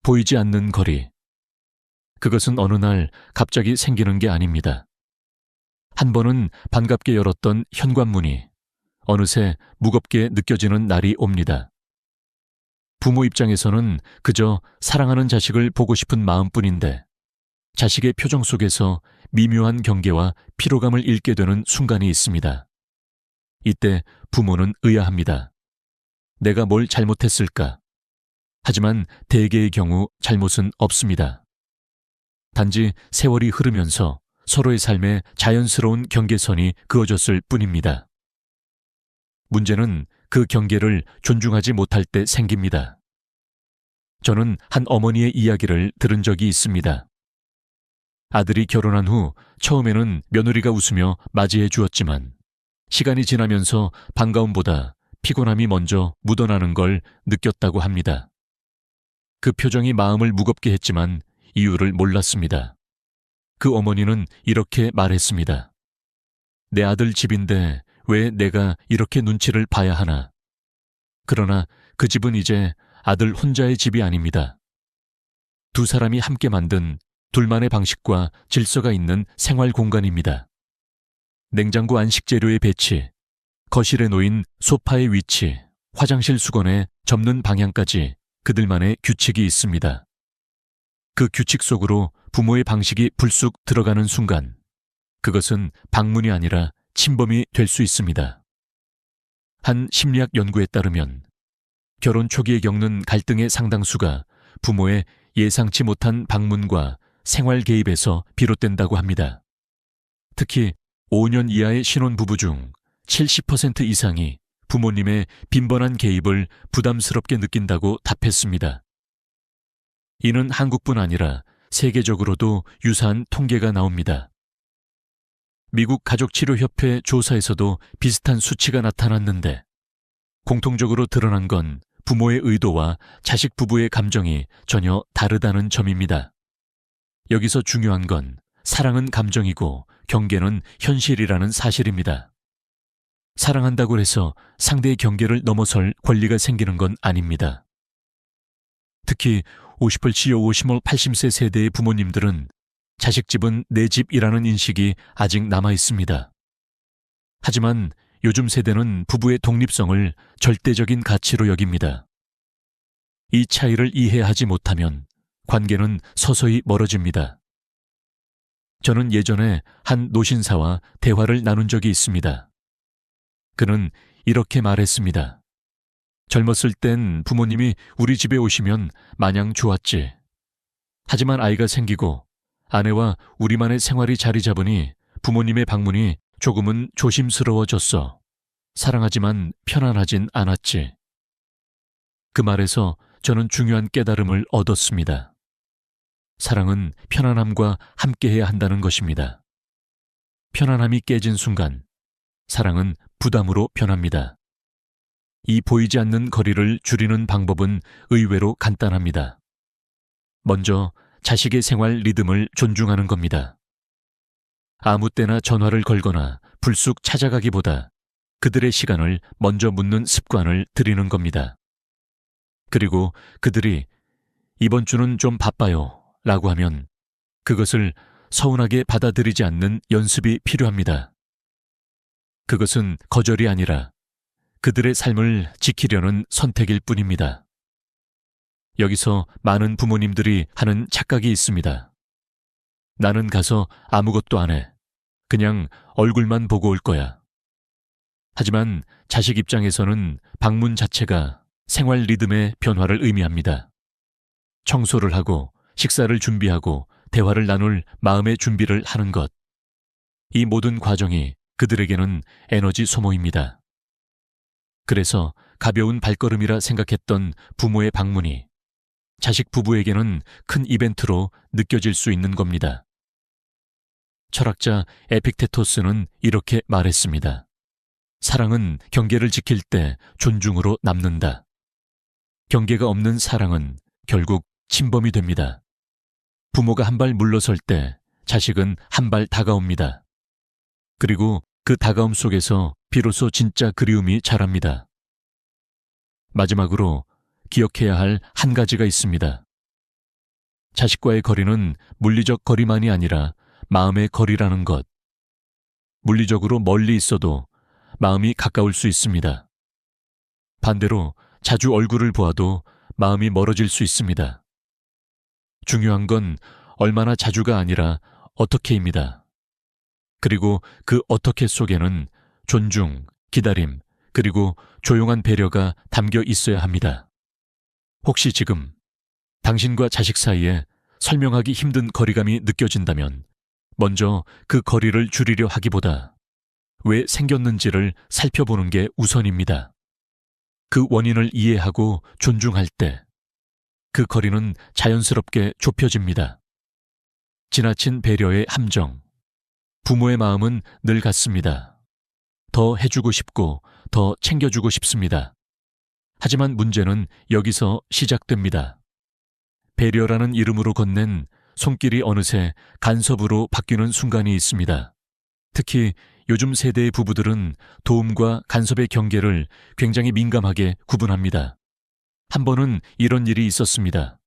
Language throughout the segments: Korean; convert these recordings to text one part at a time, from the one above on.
보이지 않는 거리. 그것은 어느 날 갑자기 생기는 게 아닙니다. 한 번은 반갑게 열었던 현관문이 어느새 무겁게 느껴지는 날이 옵니다. 부모 입장에서는 그저 사랑하는 자식을 보고 싶은 마음뿐인데 자식의 표정 속에서 미묘한 경계와 피로감을 잃게 되는 순간이 있습니다. 이때 부모는 의아합니다. 내가 뭘 잘못했을까? 하지만 대개의 경우 잘못은 없습니다. 단지 세월이 흐르면서 서로의 삶에 자연스러운 경계선이 그어졌을 뿐입니다. 문제는 그 경계를 존중하지 못할 때 생깁니다. 저는 한 어머니의 이야기를 들은 적이 있습니다. 아들이 결혼한 후 처음에는 며느리가 웃으며 맞이해 주었지만 시간이 지나면서 반가움보다 피곤함이 먼저 묻어나는 걸 느꼈다고 합니다. 그 표정이 마음을 무겁게 했지만 이유를 몰랐습니다. 그 어머니는 이렇게 말했습니다. 내 아들 집인데 왜 내가 이렇게 눈치를 봐야 하나? 그러나 그 집은 이제 아들 혼자의 집이 아닙니다. 두 사람이 함께 만든 둘만의 방식과 질서가 있는 생활 공간입니다. 냉장고 안식 재료의 배치, 거실에 놓인 소파의 위치, 화장실 수건에 접는 방향까지 그들만의 규칙이 있습니다. 그 규칙 속으로 부모의 방식이 불쑥 들어가는 순간, 그것은 방문이 아니라 침범이 될 수 있습니다. 한 심리학 연구에 따르면 결혼 초기에 겪는 갈등의 상당수가 부모의 예상치 못한 방문과 생활 개입에서 비롯된다고 합니다. 특히 5년 이하의 신혼부부 중 70% 이상이 부모님의 빈번한 개입을 부담스럽게 느낀다고 답했습니다. 이는 한국뿐 아니라 세계적으로도 유사한 통계가 나옵니다. 미국 가족치료협회 조사에서도 비슷한 수치가 나타났는데 공통적으로 드러난 건 부모의 의도와 자식 부부의 감정이 전혀 다르다는 점입니다. 여기서 중요한 건 사랑은 감정이고 경계는 현실이라는 사실입니다. 사랑한다고 해서 상대의 경계를 넘어설 권리가 생기는 건 아닙니다. 특히 50을 50을 80세 세대의 부모님들은 자식 집은 내 집이라는 인식이 아직 남아 있습니다. 하지만 요즘 세대는 부부의 독립성을 절대적인 가치로 여깁니다. 이 차이를 이해하지 못하면 관계는 서서히 멀어집니다. 저는 예전에 한 노신사와 대화를 나눈 적이 있습니다. 그는 이렇게 말했습니다. 젊었을 땐 부모님이 우리 집에 오시면 마냥 좋았지. 하지만 아이가 생기고 아내와 우리만의 생활이 자리 잡으니 부모님의 방문이 조금은 조심스러워졌어. 사랑하지만 편안하진 않았지. 그 말에서 저는 중요한 깨달음을 얻었습니다. 사랑은 편안함과 함께해야 한다는 것입니다. 편안함이 깨진 순간 사랑은 부담으로 변합니다. 이 보이지 않는 거리를 줄이는 방법은 의외로 간단합니다. 먼저 자식의 생활 리듬을 존중하는 겁니다. 아무 때나 전화를 걸거나 불쑥 찾아가기보다 그들의 시간을 먼저 묻는 습관을 들이는 겁니다. 그리고 그들이 이번 주는 좀 바빠요 라고 하면 그것을 서운하게 받아들이지 않는 연습이 필요합니다. 그것은 거절이 아니라 그들의 삶을 지키려는 선택일 뿐입니다. 여기서 많은 부모님들이 하는 착각이 있습니다. 나는 가서 아무것도 안 해. 그냥 얼굴만 보고 올 거야. 하지만 자식 입장에서는 방문 자체가 생활 리듬의 변화를 의미합니다. 청소를 하고 식사를 준비하고 대화를 나눌 마음의 준비를 하는 것. 이 모든 과정이 그들에게는 에너지 소모입니다. 그래서 가벼운 발걸음이라 생각했던 부모의 방문이 자식 부부에게는 큰 이벤트로 느껴질 수 있는 겁니다. 철학자 에픽테토스는 이렇게 말했습니다. 사랑은 경계를 지킬 때 존중으로 남는다. 경계가 없는 사랑은 결국 침범이 됩니다. 부모가 한 발 물러설 때 자식은 한 발 다가옵니다. 그리고 그 다가옴 속에서 비로소 진짜 그리움이 자랍니다. 마지막으로 기억해야 할 한 가지가 있습니다. 자식과의 거리는 물리적 거리만이 아니라 마음의 거리라는 것. 물리적으로 멀리 있어도 마음이 가까울 수 있습니다. 반대로 자주 얼굴을 보아도 마음이 멀어질 수 있습니다. 중요한 건 얼마나 자주가 아니라 어떻게입니다. 그리고 그 어떻게 속에는 존중, 기다림, 그리고 조용한 배려가 담겨 있어야 합니다. 혹시 지금 당신과 자식 사이에 설명하기 힘든 거리감이 느껴진다면 먼저 그 거리를 줄이려 하기보다 왜 생겼는지를 살펴보는 게 우선입니다. 그 원인을 이해하고 존중할 때 그 거리는 자연스럽게 좁혀집니다. 지나친 배려의 함정. 부모의 마음은 늘 같습니다. 더 해주고 싶고 더 챙겨주고 싶습니다. 하지만 문제는 여기서 시작됩니다. 배려라는 이름으로 건넨 손길이 어느새 간섭으로 바뀌는 순간이 있습니다. 특히 요즘 세대의 부부들은 도움과 간섭의 경계를 굉장히 민감하게 구분합니다. 한 번은 이런 일이 있었습니다.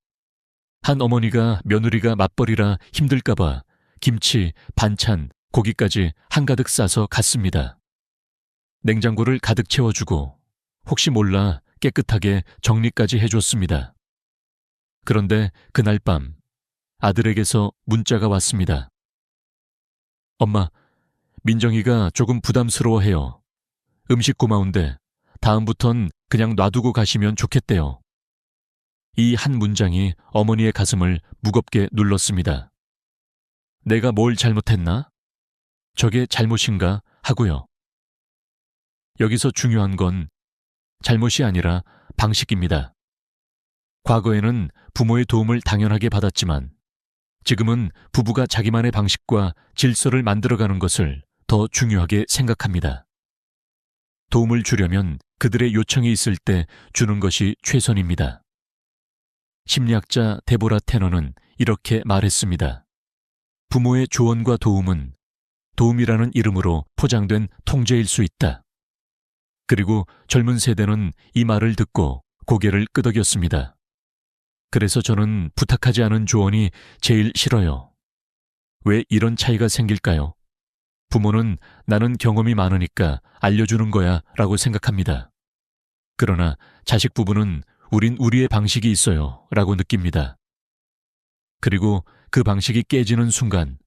한 어머니가 며느리가 맞벌이라 힘들까봐 김치, 반찬, 고기까지 한가득 싸서 갔습니다. 냉장고를 가득 채워주고 혹시 몰라 깨끗하게 정리까지 해줬습니다. 그런데 그날 밤 아들에게서 문자가 왔습니다. 엄마, 민정이가 조금 부담스러워해요. 음식 고마운데 다음부턴 그냥 놔두고 가시면 좋겠대요. 이 한 문장이 어머니의 가슴을 무겁게 눌렀습니다. 내가 뭘 잘못했나? 저게 잘못인가? 하고요. 여기서 중요한 건 잘못이 아니라 방식입니다. 과거에는 부모의 도움을 당연하게 받았지만 지금은 부부가 자기만의 방식과 질서를 만들어가는 것을 더 중요하게 생각합니다. 도움을 주려면 그들의 요청이 있을 때 주는 것이 최선입니다. 심리학자 데보라 테너는 이렇게 말했습니다. 부모의 조언과 도움은 도움이라는 이름으로 포장된 통제일 수 있다. 그리고 젊은 세대는 이 말을 듣고 고개를 끄덕였습니다. 그래서 저는 부탁하지 않은 조언이 제일 싫어요. 왜 이런 차이가 생길까요? 부모는 나는 경험이 많으니까 알려주는 거야 라고 생각합니다. 그러나 자식 부부는 우린 우리의 방식이 있어요 라고 느낍니다. 그리고 그 방식이 깨지는 순간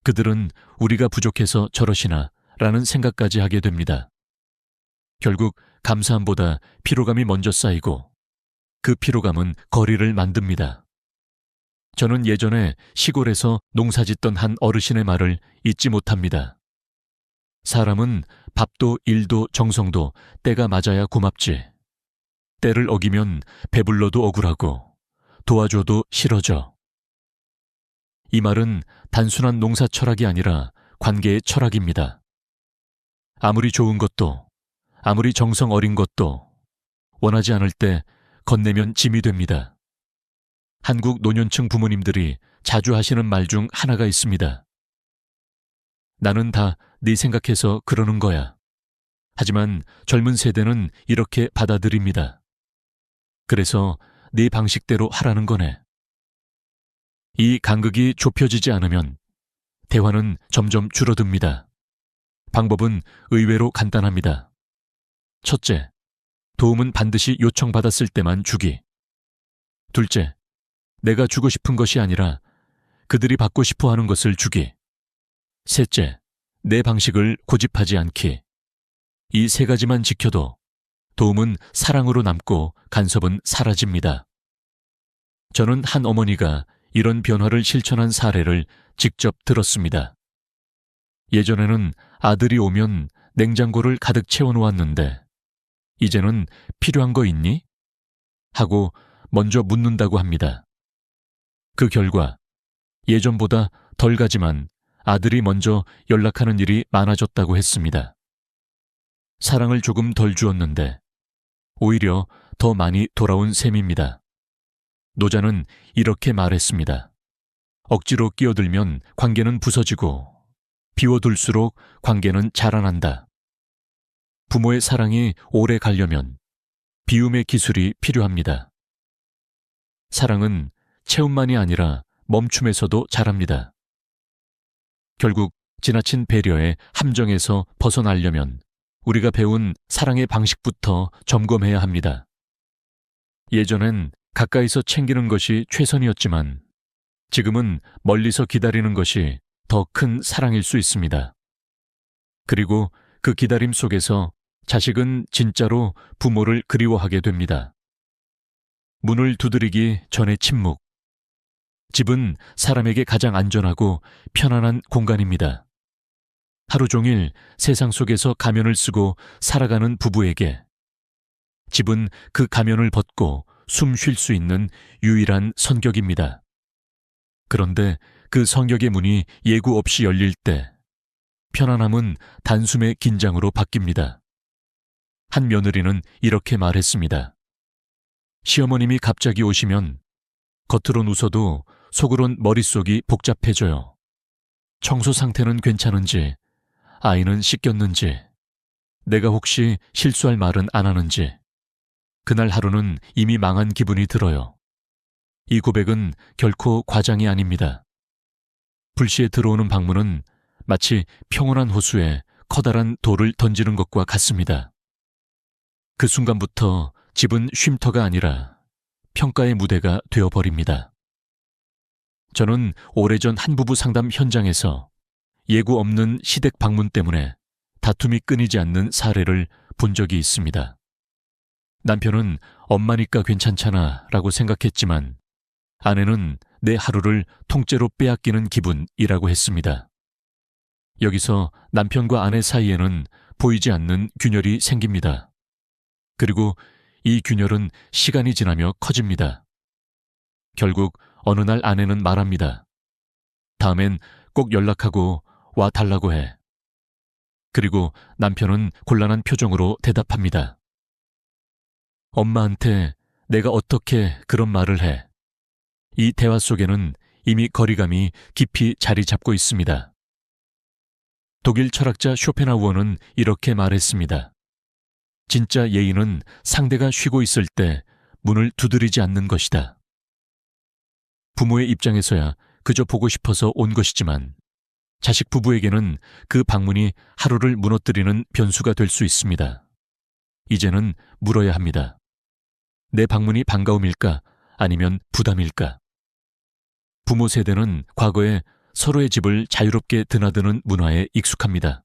그들은 우리가 부족해서 저러시나 라는 생각까지 하게 됩니다. 결국 감사함보다 피로감이 먼저 쌓이고 그 피로감은 거리를 만듭니다. 저는 예전에 시골에서 농사짓던 한 어르신의 말을 잊지 못합니다. 사람은 밥도 일도 정성도 때가 맞아야 고맙지. 때를 어기면 배불러도 억울하고 도와줘도 싫어져. 이 말은 단순한 농사 철학이 아니라 관계의 철학입니다. 아무리 좋은 것도 아무리 정성 어린 것도 원하지 않을 때 건네면 짐이 됩니다. 한국 노년층 부모님들이 자주 하시는 말 중 하나가 있습니다. 나는 다 네 생각해서 그러는 거야. 하지만 젊은 세대는 이렇게 받아들입니다. 그래서 네 방식대로 하라는 거네. 이 간극이 좁혀지지 않으면 대화는 점점 줄어듭니다. 방법은 의외로 간단합니다. 첫째, 도움은 반드시 요청받았을 때만 주기. 둘째, 내가 주고 싶은 것이 아니라 그들이 받고 싶어 하는 것을 주기. 셋째, 내 방식을 고집하지 않기. 이 세 가지만 지켜도 도움은 사랑으로 남고 간섭은 사라집니다. 저는 한 어머니가 이런 변화를 실천한 사례를 직접 들었습니다. 예전에는 아들이 오면 냉장고를 가득 채워놓았는데 이제는 필요한 거 있니? 하고 먼저 묻는다고 합니다. 그 결과 예전보다 덜 가지만 아들이 먼저 연락하는 일이 많아졌다고 했습니다. 사랑을 조금 덜 주었는데 오히려 더 많이 돌아온 셈입니다. 노자는 이렇게 말했습니다. 억지로 끼어들면 관계는 부서지고 비워둘수록 관계는 자라난다. 부모의 사랑이 오래 가려면 비움의 기술이 필요합니다. 사랑은 채움만이 아니라 멈춤에서도 잘합니다. 결국 지나친 배려의 함정에서 벗어나려면 우리가 배운 사랑의 방식부터 점검해야 합니다. 예전엔 가까이서 챙기는 것이 최선이었지만 지금은 멀리서 기다리는 것이 더 큰 사랑일 수 있습니다. 그리고 그 기다림 속에서 자식은 진짜로 부모를 그리워하게 됩니다. 문을 두드리기 전에 침묵. 집은 사람에게 가장 안전하고 편안한 공간입니다. 하루 종일 세상 속에서 가면을 쓰고 살아가는 부부에게 집은 그 가면을 벗고 숨 쉴 수 있는 유일한 성격입니다. 그런데 그 성격의 문이 예고 없이 열릴 때 편안함은 단숨에 긴장으로 바뀝니다. 한 며느리는 이렇게 말했습니다. 시어머님이 갑자기 오시면 겉으론 웃어도 속으론 머릿속이 복잡해져요. 청소 상태는 괜찮은지, 아이는 씻겼는지, 내가 혹시 실수할 말은 안 하는지, 그날 하루는 이미 망한 기분이 들어요. 이 고백은 결코 과장이 아닙니다. 불시에 들어오는 방문은 마치 평온한 호수에 커다란 돌을 던지는 것과 같습니다. 그 순간부터 집은 쉼터가 아니라 평가의 무대가 되어버립니다. 저는 오래전 한 부부 상담 현장에서 예고 없는 시댁 방문 때문에 다툼이 끊이지 않는 사례를 본 적이 있습니다. 남편은 엄마니까 괜찮잖아 라고 생각했지만 아내는 내 하루를 통째로 빼앗기는 기분이라고 했습니다. 여기서 남편과 아내 사이에는 보이지 않는 균열이 생깁니다. 그리고 이 균열은 시간이 지나며 커집니다. 결국 어느 날 아내는 말합니다. 다음엔 꼭 연락하고 와 달라고 해. 그리고 남편은 곤란한 표정으로 대답합니다. 엄마한테 내가 어떻게 그런 말을 해. 이 대화 속에는 이미 거리감이 깊이 자리 잡고 있습니다. 독일 철학자 쇼펜하우어는 이렇게 말했습니다. 진짜 예의는 상대가 쉬고 있을 때 문을 두드리지 않는 것이다. 부모의 입장에서야 그저 보고 싶어서 온 것이지만 자식 부부에게는 그 방문이 하루를 무너뜨리는 변수가 될 수 있습니다. 이제는 물어야 합니다. 내 방문이 반가움일까 아니면 부담일까? 부모 세대는 과거에 서로의 집을 자유롭게 드나드는 문화에 익숙합니다.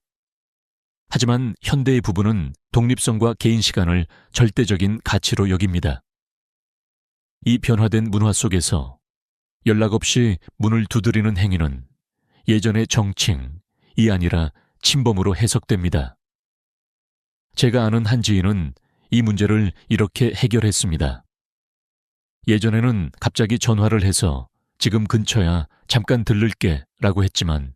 하지만 현대의 부부는 독립성과 개인 시간을 절대적인 가치로 여깁니다. 이 변화된 문화 속에서 연락 없이 문을 두드리는 행위는 예전의 정칭이 아니라 침범으로 해석됩니다. 제가 아는 한 지인은 이 문제를 이렇게 해결했습니다. 예전에는 갑자기 전화를 해서 지금 근처야 잠깐 들를게 라고 했지만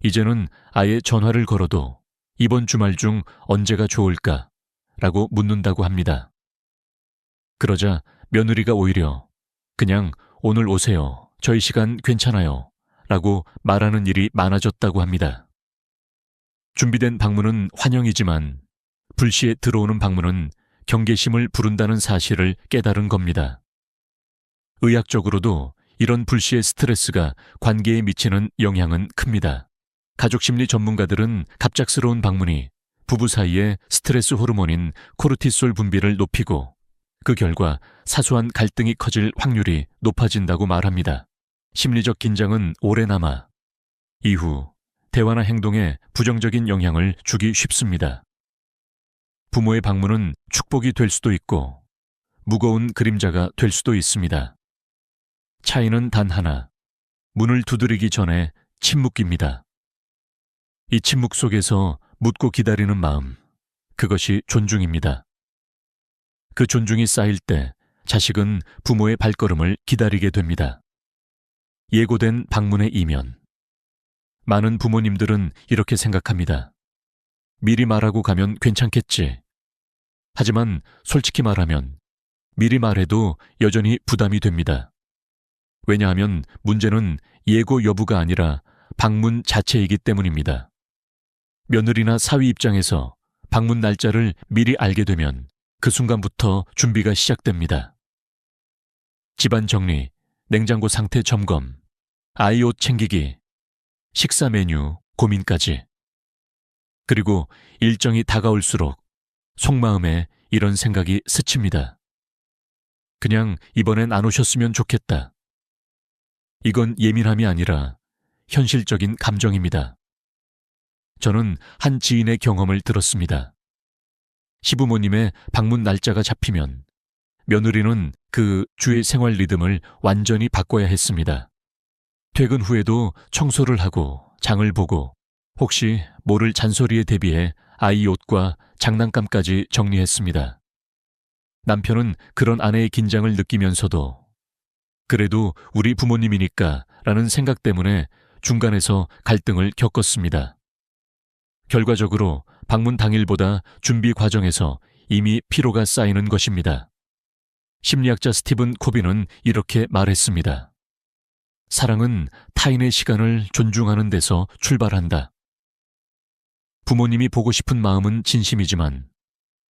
이제는 아예 전화를 걸어도 이번 주말 중 언제가 좋을까 라고 묻는다고 합니다. 그러자 며느리가 오히려 그냥 오늘 오세요. 저희 시간 괜찮아요. 라고 말하는 일이 많아졌다고 합니다. 준비된 방문은 환영이지만 불시에 들어오는 방문은 경계심을 부른다는 사실을 깨달은 겁니다. 의학적으로도 이런 불시의 스트레스가 관계에 미치는 영향은 큽니다. 가족심리 전문가들은 갑작스러운 방문이 부부 사이의 스트레스 호르몬인 코르티솔 분비를 높이고 그 결과 사소한 갈등이 커질 확률이 높아진다고 말합니다. 심리적 긴장은 오래 남아 이후 대화나 행동에 부정적인 영향을 주기 쉽습니다. 부모의 방문은 축복이 될 수도 있고 무거운 그림자가 될 수도 있습니다. 차이는 단 하나, 문을 두드리기 전에 침묵입니다. 이 침묵 속에서 묻고 기다리는 마음, 그것이 존중입니다. 그 존중이 쌓일 때 자식은 부모의 발걸음을 기다리게 됩니다. 예고된 방문의 이면. 많은 부모님들은 이렇게 생각합니다. 미리 말하고 가면 괜찮겠지. 하지만 솔직히 말하면 미리 말해도 여전히 부담이 됩니다. 왜냐하면 문제는 예고 여부가 아니라 방문 자체이기 때문입니다. 며느리나 사위 입장에서 방문 날짜를 미리 알게 되면 그 순간부터 준비가 시작됩니다. 집안 정리, 냉장고 상태 점검, 아이 옷 챙기기, 식사 메뉴 고민까지. 그리고 일정이 다가올수록 속마음에 이런 생각이 스칩니다. 그냥 이번엔 안 오셨으면 좋겠다. 이건 예민함이 아니라 현실적인 감정입니다. 저는 한 지인의 경험을 들었습니다. 시부모님의 방문 날짜가 잡히면 며느리는 그 주의 생활 리듬을 완전히 바꿔야 했습니다. 퇴근 후에도 청소를 하고 장을 보고 혹시 모를 잔소리에 대비해 아이 옷과 장난감까지 정리했습니다. 남편은 그런 아내의 긴장을 느끼면서도 그래도 우리 부모님이니까 라는 생각 때문에 중간에서 갈등을 겪었습니다. 결과적으로 방문 당일보다 준비 과정에서 이미 피로가 쌓이는 것입니다. 심리학자 스티븐 코비는 이렇게 말했습니다. 사랑은 타인의 시간을 존중하는 데서 출발한다. 부모님이 보고 싶은 마음은 진심이지만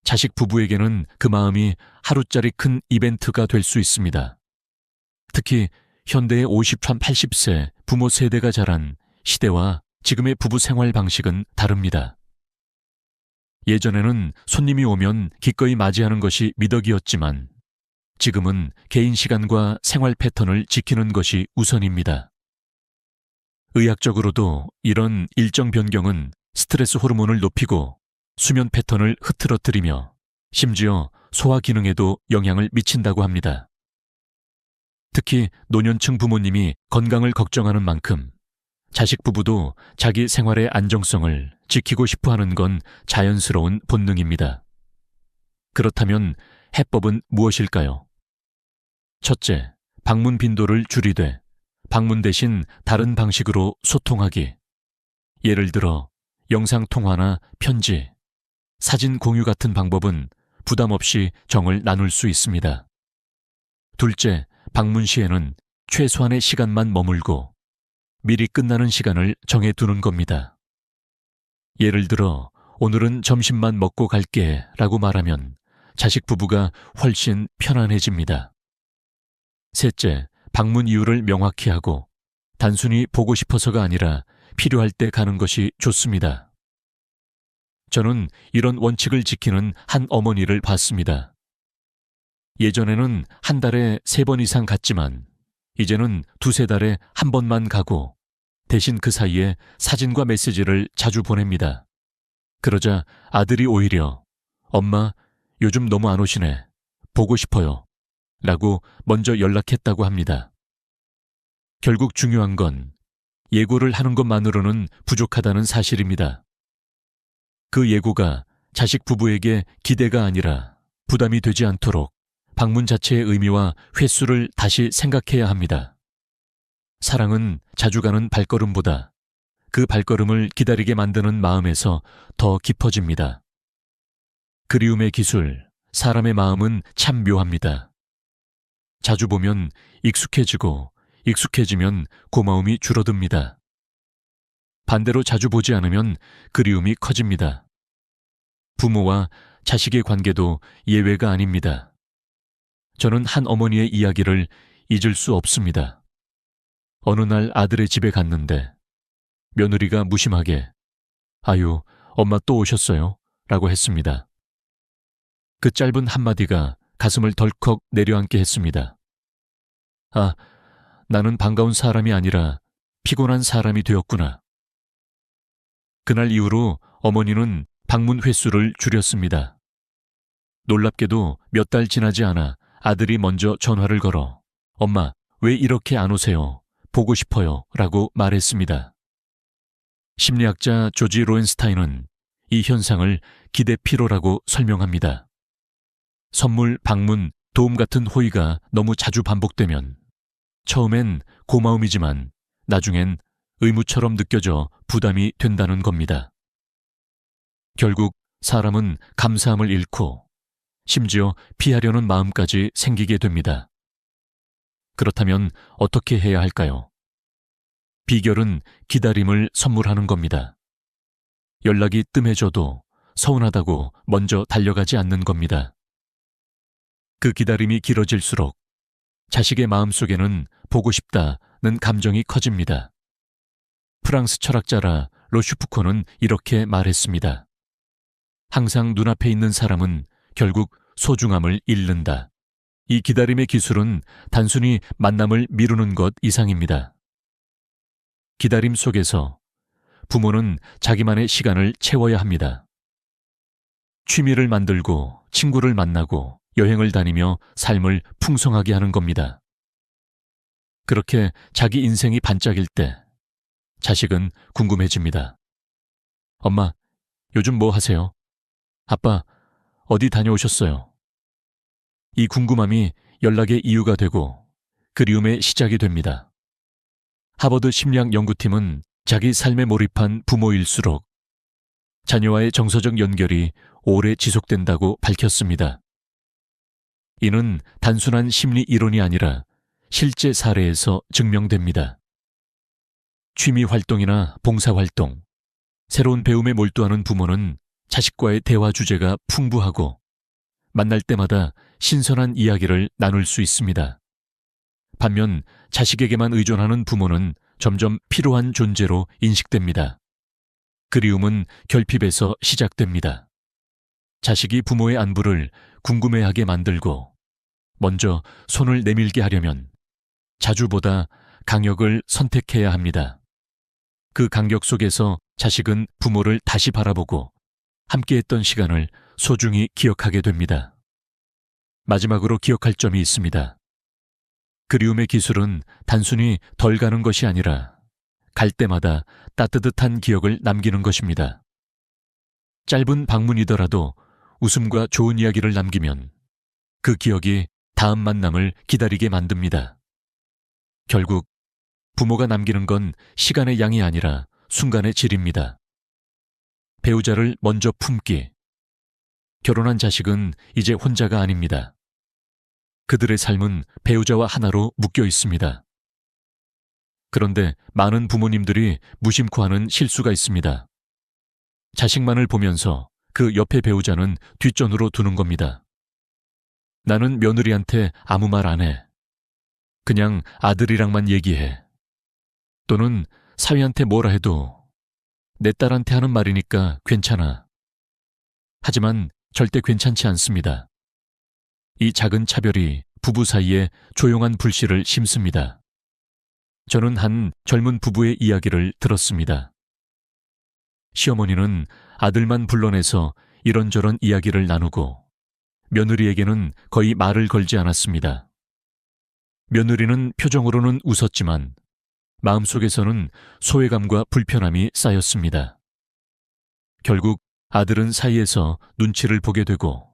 자식 부부에게는 그 마음이 하루짜리 큰 이벤트가 될 수 있습니다. 특히 현대의 50, 80세 부모 세대가 자란 시대와 지금의 부부 생활 방식은 다릅니다. 예전에는 손님이 오면 기꺼이 맞이하는 것이 미덕이었지만 지금은 개인 시간과 생활 패턴을 지키는 것이 우선입니다. 의학적으로도 이런 일정 변경은 스트레스 호르몬을 높이고 수면 패턴을 흐트러뜨리며 심지어 소화 기능에도 영향을 미친다고 합니다. 특히 노년층 부모님이 건강을 걱정하는 만큼 자식 부부도 자기 생활의 안정성을 지키고 싶어 하는 건 자연스러운 본능입니다. 그렇다면 해법은 무엇일까요? 첫째, 방문 빈도를 줄이되 방문 대신 다른 방식으로 소통하기. 예를 들어 영상통화나 편지, 사진 공유 같은 방법은 부담 없이 정을 나눌 수 있습니다. 둘째, 방문 시에는 최소한의 시간만 머물고 미리 끝나는 시간을 정해두는 겁니다. 예를 들어 오늘은 점심만 먹고 갈게 라고 말하면 자식 부부가 훨씬 편안해집니다. 셋째, 방문 이유를 명확히 하고 단순히 보고 싶어서가 아니라 필요할 때 가는 것이 좋습니다. 저는 이런 원칙을 지키는 한 어머니를 봤습니다. 예전에는 한 달에 3번 이상 갔지만 이제는 2-3달에 한 번만 가고 대신 그 사이에 사진과 메시지를 자주 보냅니다. 그러자 아들이 오히려 엄마, 요즘 너무 안 오시네. 보고 싶어요. 라고 먼저 연락했다고 합니다. 결국 중요한 건 예고를 하는 것만으로는 부족하다는 사실입니다. 그 예고가 자식 부부에게 기대가 아니라 부담이 되지 않도록 방문 자체의 의미와 횟수를 다시 생각해야 합니다. 사랑은 자주 가는 발걸음보다 그 발걸음을 기다리게 만드는 마음에서 더 깊어집니다. 그리움의 기술, 사람의 마음은 참 묘합니다. 자주 보면 익숙해지고 익숙해지면 고마움이 줄어듭니다. 반대로 자주 보지 않으면 그리움이 커집니다. 부모와 자식의 관계도 예외가 아닙니다. 저는 한 어머니의 이야기를 잊을 수 없습니다. 어느 날 아들의 집에 갔는데 며느리가 무심하게 아유, 엄마 또 오셨어요? 라고 했습니다. 그 짧은 한마디가 가슴을 덜컥 내려앉게 했습니다. 아, 나는 반가운 사람이 아니라 피곤한 사람이 되었구나. 그날 이후로 어머니는 방문 횟수를 줄였습니다. 놀랍게도 몇 달 지나지 않아 아들이 먼저 전화를 걸어 엄마, 왜 이렇게 안 오세요? 보고 싶어요. 라고 말했습니다. 심리학자 조지 로엔스타인은 이 현상을 기대 피로라고 설명합니다. 선물, 방문, 도움 같은 호의가 너무 자주 반복되면 처음엔 고마움이지만 나중엔 의무처럼 느껴져 부담이 된다는 겁니다. 결국 사람은 감사함을 잃고 심지어 피하려는 마음까지 생기게 됩니다. 그렇다면 어떻게 해야 할까요? 비결은 기다림을 선물하는 겁니다. 연락이 뜸해져도 서운하다고 먼저 달려가지 않는 겁니다. 그 기다림이 길어질수록 자식의 마음속에는 보고 싶다는 감정이 커집니다. 프랑스 철학자라 로슈푸코는 이렇게 말했습니다. 항상 눈앞에 있는 사람은 결국 소중함을 잃는다. 이 기다림의 기술은 단순히 만남을 미루는 것 이상입니다. 기다림 속에서 부모는 자기만의 시간을 채워야 합니다. 취미를 만들고 친구를 만나고 여행을 다니며 삶을 풍성하게 하는 겁니다. 그렇게 자기 인생이 반짝일 때 자식은 궁금해집니다. 엄마, 요즘 뭐 하세요? 아빠, 어디 다녀오셨어요? 이 궁금함이 연락의 이유가 되고 그리움의 시작이 됩니다. 하버드 심리학 연구팀은 자기 삶에 몰입한 부모일수록 자녀와의 정서적 연결이 오래 지속된다고 밝혔습니다. 이는 단순한 심리 이론이 아니라 실제 사례에서 증명됩니다. 취미 활동이나 봉사 활동, 새로운 배움에 몰두하는 부모는 자식과의 대화 주제가 풍부하고 만날 때마다 신선한 이야기를 나눌 수 있습니다. 반면 자식에게만 의존하는 부모는 점점 피로한 존재로 인식됩니다. 그리움은 결핍에서 시작됩니다. 자식이 부모의 안부를 궁금해하게 만들고 먼저 손을 내밀게 하려면 자주보다 강역을 선택해야 합니다. 그 간격 속에서 자식은 부모를 다시 바라보고 함께했던 시간을 소중히 기억하게 됩니다. 마지막으로 기억할 점이 있습니다. 그리움의 기술은 단순히 덜 가는 것이 아니라 갈 때마다 따뜻한 기억을 남기는 것입니다. 짧은 방문이더라도 웃음과 좋은 이야기를 남기면 그 기억이 다음 만남을 기다리게 만듭니다. 결국 부모가 남기는 건 시간의 양이 아니라 순간의 질입니다. 배우자를 먼저 품기. 결혼한 자식은 이제 혼자가 아닙니다. 그들의 삶은 배우자와 하나로 묶여 있습니다. 그런데 많은 부모님들이 무심코 하는 실수가 있습니다. 자식만을 보면서 그 옆에 배우자는 뒷전으로 두는 겁니다. 나는 며느리한테 아무 말 안 해. 그냥 아들이랑만 얘기해. 또는 사위한테 뭐라 해도 내 딸한테 하는 말이니까 괜찮아. 하지만 절대 괜찮지 않습니다. 이 작은 차별이 부부 사이에 조용한 불씨를 심습니다. 저는 한 젊은 부부의 이야기를 들었습니다. 시어머니는 아들만 불러내서 이런저런 이야기를 나누고 며느리에게는 거의 말을 걸지 않았습니다. 며느리는 표정으로는 웃었지만 마음속에서는 소외감과 불편함이 쌓였습니다. 결국 아들은 사이에서 눈치를 보게 되고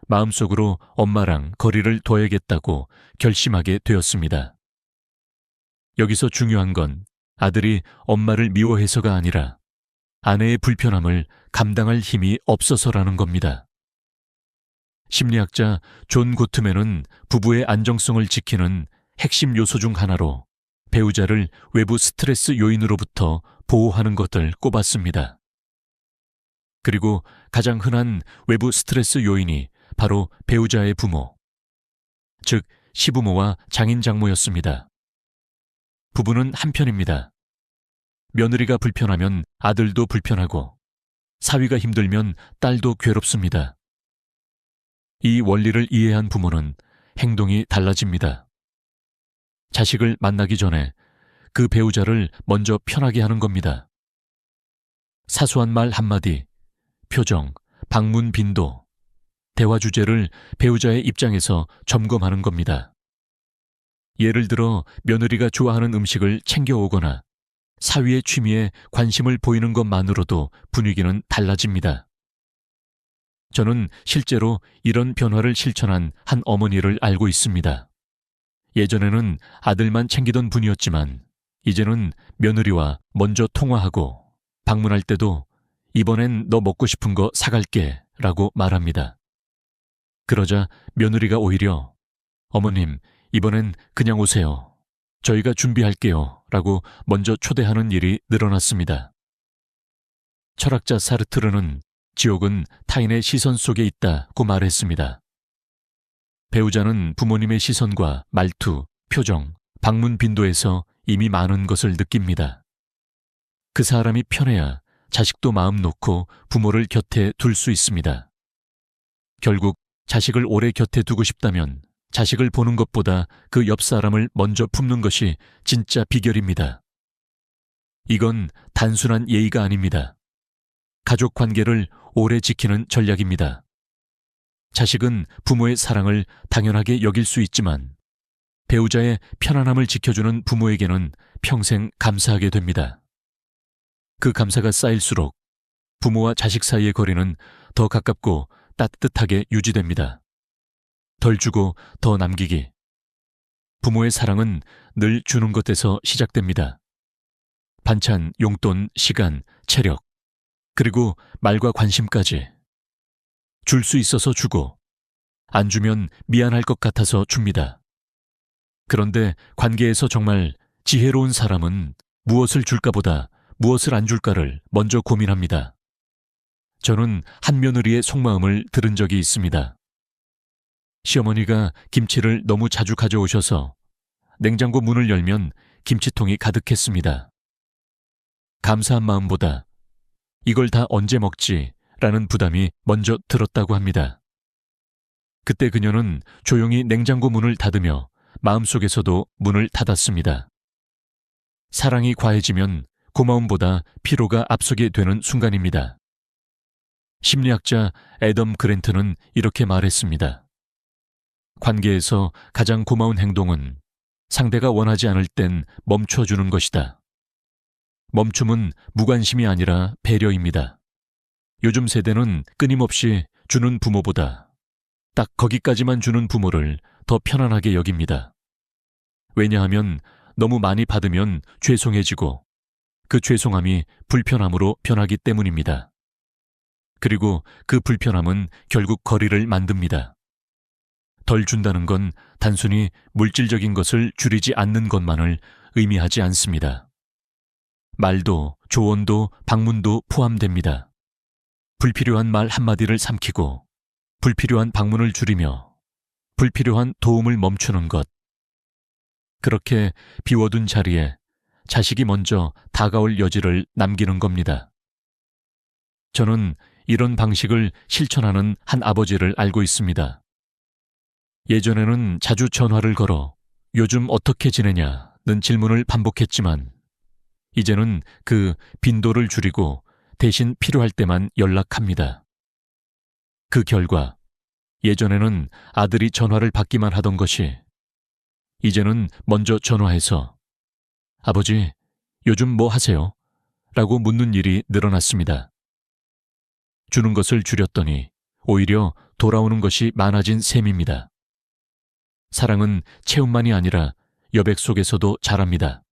마음속으로 엄마랑 거리를 둬야겠다고 결심하게 되었습니다. 여기서 중요한 건 아들이 엄마를 미워해서가 아니라 아내의 불편함을 감당할 힘이 없어서라는 겁니다. 심리학자 존 고트맨은 부부의 안정성을 지키는 핵심 요소 중 하나로 배우자를 외부 스트레스 요인으로부터 보호하는 것을 꼽았습니다. 그리고 가장 흔한 외부 스트레스 요인이 바로 배우자의 부모, 즉 시부모와 장인 장모였습니다. 부부는 한편입니다. 며느리가 불편하면 아들도 불편하고 사위가 힘들면 딸도 괴롭습니다. 이 원리를 이해한 부모는 행동이 달라집니다. 자식을 만나기 전에 그 배우자를 먼저 편하게 하는 겁니다. 사소한 말 한마디, 표정, 방문 빈도, 대화 주제를 배우자의 입장에서 점검하는 겁니다. 예를 들어 며느리가 좋아하는 음식을 챙겨오거나 사위의 취미에 관심을 보이는 것만으로도 분위기는 달라집니다. 저는 실제로 이런 변화를 실천한 한 어머니를 알고 있습니다. 예전에는 아들만 챙기던 분이었지만 이제는 며느리와 먼저 통화하고 방문할 때도 이번엔 너 먹고 싶은 거 사갈게 라고 말합니다. 그러자 며느리가 오히려 어머님, 이번엔 그냥 오세요. 저희가 준비할게요 라고 먼저 초대하는 일이 늘어났습니다. 철학자 사르트르는 지옥은 타인의 시선 속에 있다고 말했습니다. 배우자는 부모님의 시선과 말투, 표정, 방문 빈도에서 이미 많은 것을 느낍니다. 그 사람이 편해야 자식도 마음 놓고 부모를 곁에 둘 수 있습니다. 결국 자식을 오래 곁에 두고 싶다면 자식을 보는 것보다 그 옆 사람을 먼저 품는 것이 진짜 비결입니다. 이건 단순한 예의가 아닙니다. 가족 관계를 오래 지키는 전략입니다. 자식은 부모의 사랑을 당연하게 여길 수 있지만 배우자의 편안함을 지켜주는 부모에게는 평생 감사하게 됩니다. 그 감사가 쌓일수록 부모와 자식 사이의 거리는 더 가깝고 따뜻하게 유지됩니다. 덜 주고 더 남기기. 부모의 사랑은 늘 주는 것에서 시작됩니다. 반찬, 용돈, 시간, 체력, 그리고 말과 관심까지. 줄 수 있어서 주고, 안 주면 미안할 것 같아서 줍니다. 그런데 관계에서 정말 지혜로운 사람은 무엇을 줄까보다 무엇을 안 줄까를 먼저 고민합니다. 저는 한 며느리의 속마음을 들은 적이 있습니다. 시어머니가 김치를 너무 자주 가져오셔서 냉장고 문을 열면 김치통이 가득했습니다. 감사한 마음보다 이걸 다 언제 먹지? 라는 부담이 먼저 들었다고 합니다. 그때 그녀는 조용히 냉장고 문을 닫으며 마음속에서도 문을 닫았습니다. 사랑이 과해지면 고마움보다 피로가 앞서게 되는 순간입니다. 심리학자 애덤 그랜트는 이렇게 말했습니다. 관계에서 가장 고마운 행동은 상대가 원하지 않을 땐 멈춰주는 것이다. 멈춤은 무관심이 아니라 배려입니다. 요즘 세대는 끊임없이 주는 부모보다 딱 거기까지만 주는 부모를 더 편안하게 여깁니다. 왜냐하면 너무 많이 받으면 죄송해지고 그 죄송함이 불편함으로 변하기 때문입니다. 그리고 그 불편함은 결국 거리를 만듭니다. 덜 준다는 건 단순히 물질적인 것을 줄이지 않는 것만을 의미하지 않습니다. 말도, 조언도, 방문도 포함됩니다. 불필요한 말 한마디를 삼키고 불필요한 방문을 줄이며 불필요한 도움을 멈추는 것. 그렇게 비워둔 자리에 자식이 먼저 다가올 여지를 남기는 겁니다. 저는 이런 방식을 실천하는 한 아버지를 알고 있습니다. 예전에는 자주 전화를 걸어 요즘 어떻게 지내냐는 질문을 반복했지만 이제는 그 빈도를 줄이고 대신 필요할 때만 연락합니다. 그 결과 예전에는 아들이 전화를 받기만 하던 것이 이제는 먼저 전화해서 아버지, 요즘 뭐 하세요? 라고 묻는 일이 늘어났습니다. 주는 것을 줄였더니 오히려 돌아오는 것이 많아진 셈입니다. 사랑은 채움만이 아니라 여백 속에서도 자랍니다.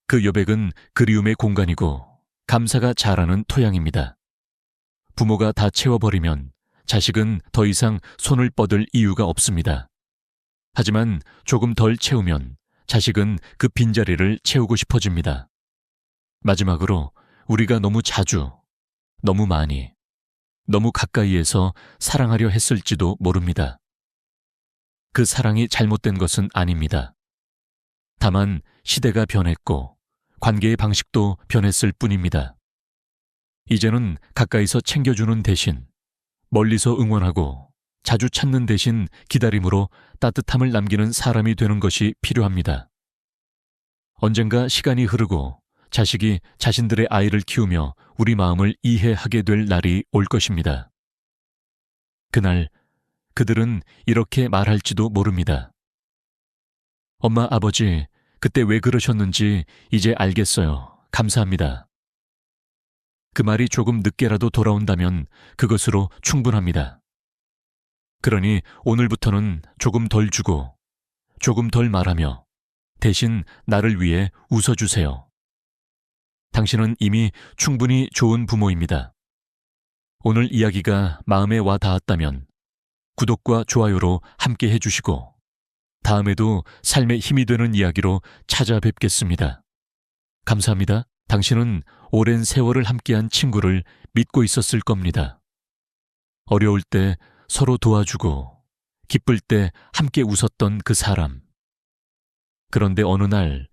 그 여백은 그리움의 공간이고 감사가 자라는 토양입니다. 부모가 다 채워버리면 자식은 더 이상 손을 뻗을 이유가 없습니다. 하지만 조금 덜 채우면 자식은 그 빈자리를 채우고 싶어집니다. 마지막으로 우리가 너무 자주, 너무 많이, 너무 가까이에서 사랑하려 했을지도 모릅니다. 그 사랑이 잘못된 것은 아닙니다. 다만 시대가 변했고 관계의 방식도 변했을 뿐입니다. 이제는 가까이서 챙겨주는 대신 멀리서 응원하고 자주 찾는 대신 기다림으로 따뜻함을 남기는 사람이 되는 것이 필요합니다. 언젠가 시간이 흐르고 자식이 자신들의 아이를 키우며 우리 마음을 이해하게 될 날이 올 것입니다. 그날 그들은 이렇게 말할지도 모릅니다. 엄마, 아버지, 그때 왜 그러셨는지 이제 알겠어요. 감사합니다. 그 말이 조금 늦게라도 돌아온다면 그것으로 충분합니다. 그러니 오늘부터는 조금 덜 주고 조금 덜 말하며 대신 나를 위해 웃어주세요. 당신은 이미 충분히 좋은 부모입니다. 오늘 이야기가 마음에 와 닿았다면 구독과 좋아요로 함께 해주시고 다음에도 삶에 힘이 되는 이야기로 찾아뵙겠습니다. 감사합니다. 당신은 오랜 세월을 함께한 친구를 믿고 있었을 겁니다. 어려울 때 서로 도와주고 기쁠 때 함께 웃었던 그 사람. 그런데 어느 날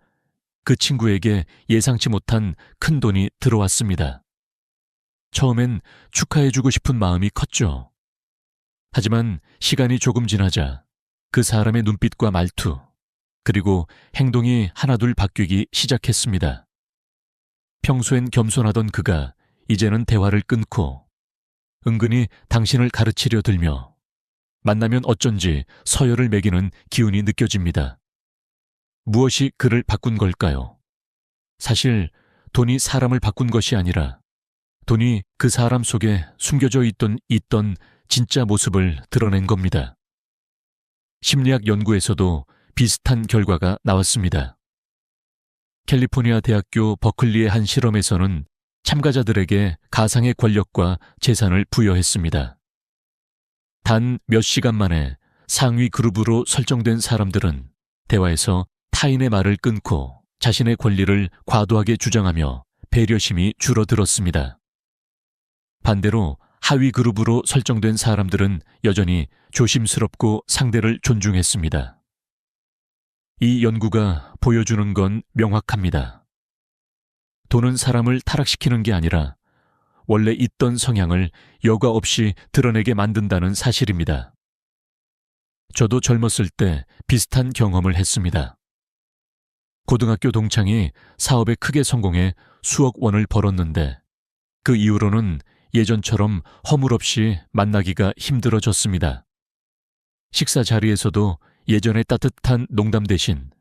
그 친구에게 예상치 못한 큰 돈이 들어왔습니다. 처음엔 축하해주고 싶은 마음이 컸죠. 하지만 시간이 조금 지나자 그 사람의 눈빛과 말투, 그리고 행동이 하나둘 바뀌기 시작했습니다. 평소엔 겸손하던 그가 이제는 대화를 끊고 은근히 당신을 가르치려 들며 만나면 어쩐지 서열을 매기는 기운이 느껴집니다. 무엇이 그를 바꾼 걸까요? 사실 돈이 사람을 바꾼 것이 아니라 돈이 그 사람 속에 숨겨져 있던 진짜 모습을 드러낸 겁니다. 심리학 연구에서도 비슷한 결과가 나왔습니다. 캘리포니아 대학교 버클리의 한 실험에서는 참가자들에게 가상의 권력과 재산을 부여했습니다. 단 몇 시간 만에 상위 그룹으로 설정된 사람들은 대화에서 타인의 말을 끊고 자신의 권리를 과도하게 주장하며 배려심이 줄어들었습니다. 반대로 하위 그룹으로 설정된 사람들은 여전히 조심스럽고 상대를 존중했습니다. 이 연구가 보여주는 건 명확합니다. 돈은 사람을 타락시키는 게 아니라 원래 있던 성향을 여과 없이 드러내게 만든다는 사실입니다. 저도 젊었을 때 비슷한 경험을 했습니다. 고등학교 동창이 사업에 크게 성공해 수억 원을 벌었는데 그 이후로는 예전처럼 허물없이 만나기가 힘들어졌습니다. 식사 자리에서도 예전의 따뜻한 농담 대신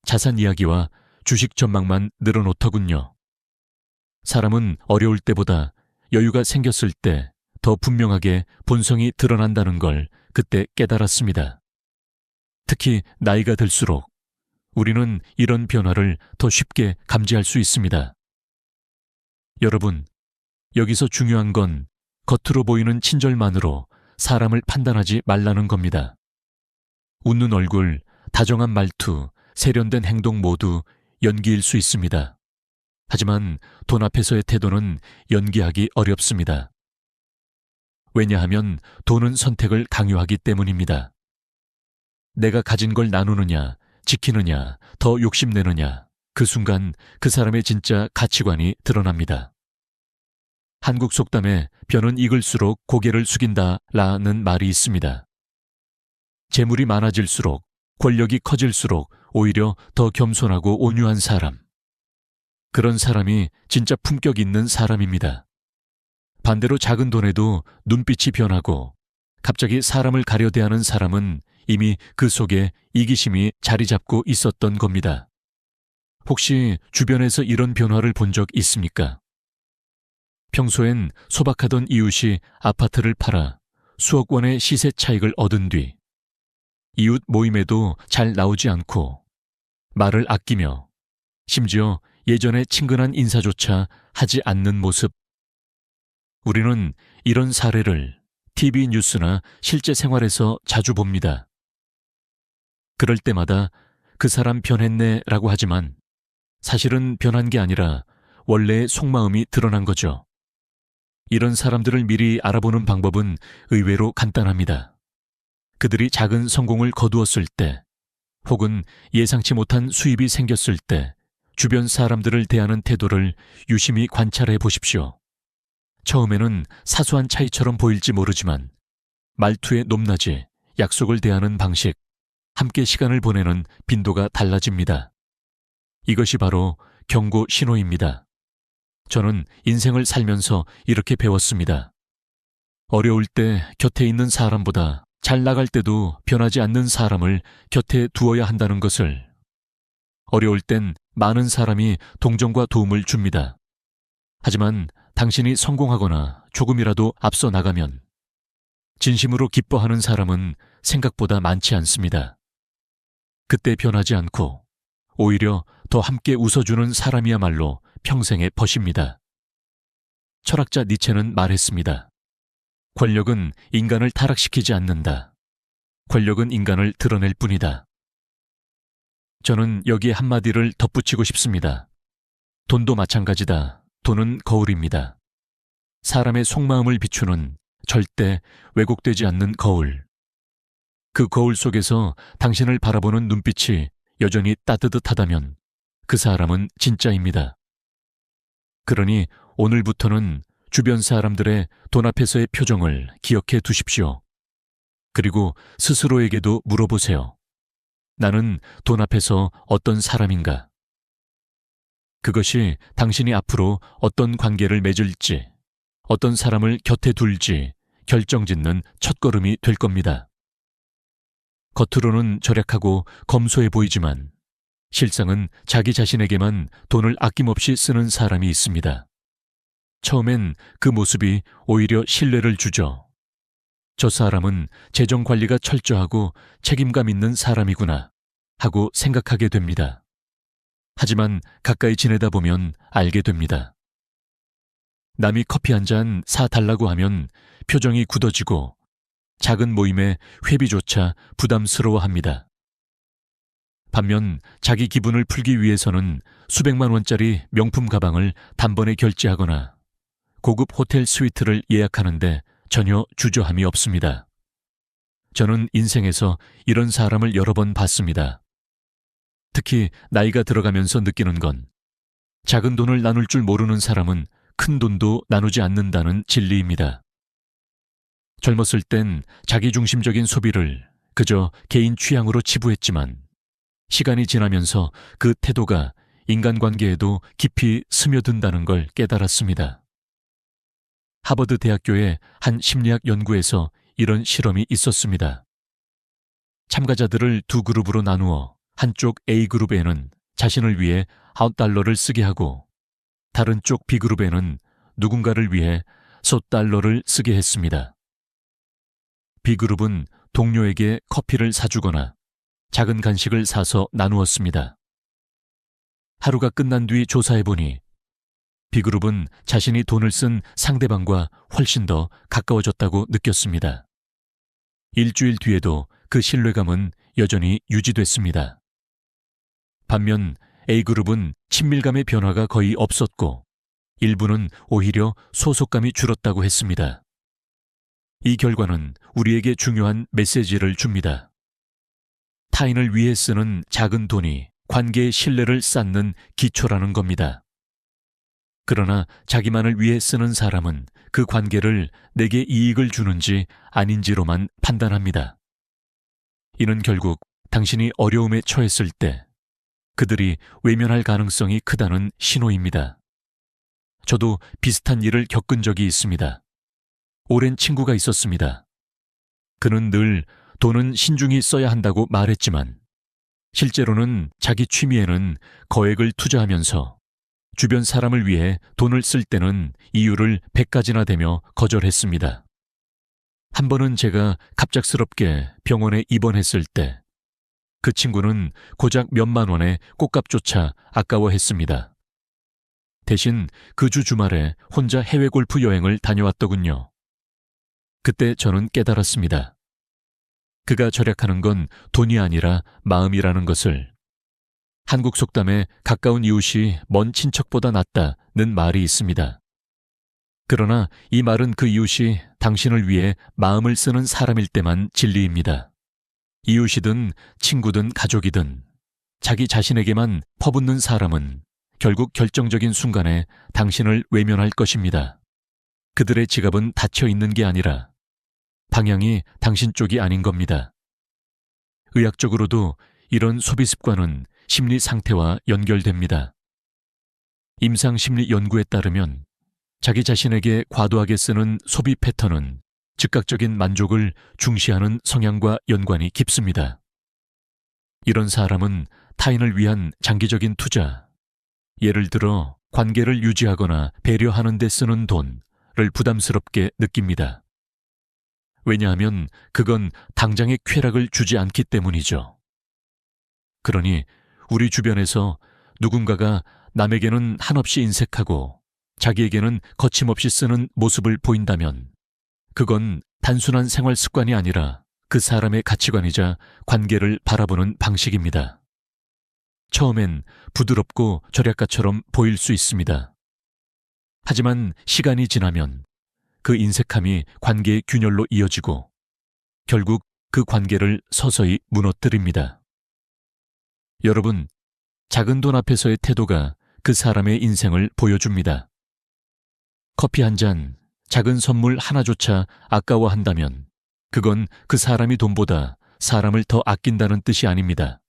자산 이야기와 주식 전망만 늘어놓더군요. 사람은 어려울 때보다 여유가 생겼을 때 더 분명하게 본성이 드러난다는 걸 그때 깨달았습니다. 특히 나이가 들수록 우리는 이런 변화를 더 쉽게 감지할 수 있습니다. 여러분, 여기서 중요한 건 겉으로 보이는 친절만으로 사람을 판단하지 말라는 겁니다. 웃는 얼굴, 다정한 말투, 세련된 행동 모두 연기일 수 있습니다. 하지만 돈 앞에서의 태도는 연기하기 어렵습니다. 왜냐하면 돈은 선택을 강요하기 때문입니다. 내가 가진 걸 나누느냐, 지키느냐, 더 욕심내느냐, 그 순간 그 사람의 진짜 가치관이 드러납니다. 한국 속담에 벼는 익을수록 고개를 숙인다라는 말이 있습니다. 재물이 많아질수록, 권력이 커질수록 오히려 더 겸손하고 온유한 사람. 그런 사람이 진짜 품격 있는 사람입니다. 반대로 작은 돈에도 눈빛이 변하고 갑자기 사람을 가려 대하는 사람은 이미 그 속에 이기심이 자리 잡고 있었던 겁니다. 혹시 주변에서 이런 변화를 본 적 있습니까? 평소엔 소박하던 이웃이 아파트를 팔아 수억 원의 시세 차익을 얻은 뒤 이웃 모임에도 잘 나오지 않고 말을 아끼며 심지어 예전에 친근한 인사조차 하지 않는 모습. 우리는 이런 사례를 TV 뉴스나 실제 생활에서 자주 봅니다. 그럴 때마다 그 사람 변했네라고 하지만 사실은 변한 게 아니라 원래의 속마음이 드러난 거죠. 이런 사람들을 미리 알아보는 방법은 의외로 간단합니다. 그들이 작은 성공을 거두었을 때 혹은 예상치 못한 수입이 생겼을 때 주변 사람들을 대하는 태도를 유심히 관찰해 보십시오. 처음에는 사소한 차이처럼 보일지 모르지만 말투의 높낮이, 약속을 대하는 방식, 함께 시간을 보내는 빈도가 달라집니다. 이것이 바로 경고 신호입니다. 저는 인생을 살면서 이렇게 배웠습니다. 어려울 때 곁에 있는 사람보다 잘 나갈 때도 변하지 않는 사람을 곁에 두어야 한다는 것을. 어려울 땐 많은 사람이 동정과 도움을 줍니다. 하지만 당신이 성공하거나 조금이라도 앞서 나가면 진심으로 기뻐하는 사람은 생각보다 많지 않습니다. 그때 변하지 않고 오히려 더 함께 웃어주는 사람이야말로 평생의 벗입니다. 철학자 니체는 말했습니다. 권력은 인간을 타락시키지 않는다. 권력은 인간을 드러낼 뿐이다. 저는 여기에 한마디를 덧붙이고 싶습니다. 돈도 마찬가지다. 돈은 거울입니다. 사람의 속마음을 비추는 절대 왜곡되지 않는 거울. 그 거울 속에서 당신을 바라보는 눈빛이 여전히 따뜻하다면 그 사람은 진짜입니다. 그러니 오늘부터는 주변 사람들의 돈 앞에서의 표정을 기억해 두십시오. 그리고 스스로에게도 물어보세요. 나는 돈 앞에서 어떤 사람인가? 그것이 당신이 앞으로 어떤 관계를 맺을지, 어떤 사람을 곁에 둘지 결정짓는 첫걸음이 될 겁니다. 겉으로는 절약하고 검소해 보이지만 실상은 자기 자신에게만 돈을 아낌없이 쓰는 사람이 있습니다. 처음엔 그 모습이 오히려 신뢰를 주죠. 저 사람은 재정 관리가 철저하고 책임감 있는 사람이구나 하고 생각하게 됩니다. 하지만 가까이 지내다 보면 알게 됩니다. 남이 커피 한 잔 사달라고 하면 표정이 굳어지고 작은 모임에 회비조차 부담스러워합니다. 반면 자기 기분을 풀기 위해서는 수백만 원짜리 명품 가방을 단번에 결제하거나 고급 호텔 스위트를 예약하는데 전혀 주저함이 없습니다. 저는 인생에서 이런 사람을 여러 번 봤습니다. 특히 나이가 들어가면서 느끼는 건 작은 돈을 나눌 줄 모르는 사람은 큰 돈도 나누지 않는다는 진리입니다. 젊었을 땐 자기중심적인 소비를 그저 개인 취향으로 치부했지만 시간이 지나면서 그 태도가 인간관계에도 깊이 스며든다는 걸 깨달았습니다. 하버드 대학교의 한 심리학 연구에서 이런 실험이 있었습니다. 참가자들을 두 그룹으로 나누어 한쪽 A그룹에는 자신을 위해 $9를 쓰게 하고 다른 쪽 B그룹에는 누군가를 위해 $10를 쓰게 했습니다. B그룹은 동료에게 커피를 사주거나 작은 간식을 사서 나누었습니다. 하루가 끝난 뒤 조사해보니 B그룹은 자신이 돈을 쓴 상대방과 훨씬 더 가까워졌다고 느꼈습니다. 일주일 뒤에도 그 신뢰감은 여전히 유지됐습니다. 반면 A그룹은 친밀감의 변화가 거의 없었고 일부는 오히려 소속감이 줄었다고 했습니다. 이 결과는 우리에게 중요한 메시지를 줍니다. 타인을 위해 쓰는 작은 돈이 관계의 신뢰를 쌓는 기초라는 겁니다. 그러나 자기만을 위해 쓰는 사람은 그 관계를 내게 이익을 주는지 아닌지로만 판단합니다. 이는 결국 당신이 어려움에 처했을 때 그들이 외면할 가능성이 크다는 신호입니다. 저도 비슷한 일을 겪은 적이 있습니다. 오랜 친구가 있었습니다. 그는 늘 돈은 신중히 써야 한다고 말했지만 실제로는 자기 취미에는 거액을 투자하면서 주변 사람을 위해 돈을 쓸 때는 이유를 100가지나 대며 거절했습니다. 한 번은 제가 갑작스럽게 병원에 입원했을 때 그 친구는 고작 몇만 원의 꽃값조차 아까워했습니다. 대신 그 주 주말에 혼자 해외 골프 여행을 다녀왔더군요. 그때 저는 깨달았습니다. 그가 절약하는 건 돈이 아니라 마음이라는 것을. 한국 속담에 가까운 이웃이 먼 친척보다 낫다는 말이 있습니다. 그러나 이 말은 그 이웃이 당신을 위해 마음을 쓰는 사람일 때만 진리입니다. 이웃이든 친구든 가족이든 자기 자신에게만 퍼붓는 사람은 결국 결정적인 순간에 당신을 외면할 것입니다. 그들의 지갑은 닫혀 있는 게 아니라 방향이 당신 쪽이 아닌 겁니다. 의학적으로도 이런 소비 습관은 심리 상태와 연결됩니다. 임상심리 연구에 따르면 자기 자신에게 과도하게 쓰는 소비 패턴은 즉각적인 만족을 중시하는 성향과 연관이 깊습니다. 이런 사람은 타인을 위한 장기적인 투자, 예를 들어 관계를 유지하거나 배려하는 데 쓰는 돈을 부담스럽게 느낍니다. 왜냐하면 그건 당장의 쾌락을 주지 않기 때문이죠. 그러니 우리 주변에서 누군가가 남에게는 한없이 인색하고 자기에게는 거침없이 쓰는 모습을 보인다면 그건 단순한 생활 습관이 아니라 그 사람의 가치관이자 관계를 바라보는 방식입니다. 처음엔 부드럽고 절약가처럼 보일 수 있습니다. 하지만 시간이 지나면 그 인색함이 관계의 균열로 이어지고 결국 그 관계를 서서히 무너뜨립니다. 여러분, 작은 돈 앞에서의 태도가 그 사람의 인생을 보여줍니다. 커피 한 잔, 작은 선물 하나조차 아까워한다면 그건 그 사람이 돈보다 사람을 더 아낀다는 뜻이 아닙니다.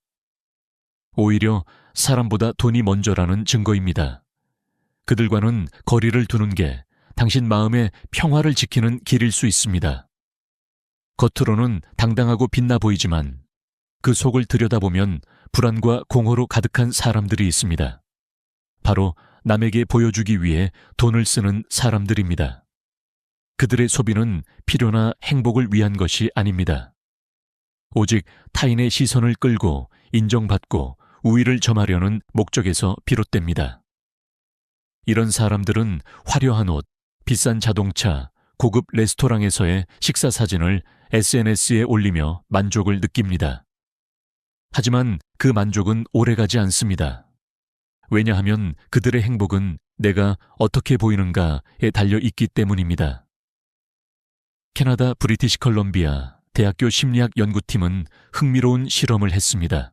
오히려 사람보다 돈이 먼저라는 증거입니다. 그들과는 거리를 두는 게 당신 마음의 평화를 지키는 길일 수 있습니다. 겉으로는 당당하고 빛나 보이지만 그 속을 들여다보면 불안과 공허로 가득한 사람들이 있습니다. 바로 남에게 보여주기 위해 돈을 쓰는 사람들입니다. 그들의 소비는 필요나 행복을 위한 것이 아닙니다. 오직 타인의 시선을 끌고 인정받고 우위를 점하려는 목적에서 비롯됩니다. 이런 사람들은 화려한 옷, 비싼 자동차, 고급 레스토랑에서의 식사 사진을 SNS에 올리며 만족을 느낍니다. 하지만 그 만족은 오래가지 않습니다. 왜냐하면 그들의 행복은 내가 어떻게 보이는가에 달려 있기 때문입니다. 캐나다 브리티시 컬럼비아 대학교 심리학 연구팀은 흥미로운 실험을 했습니다.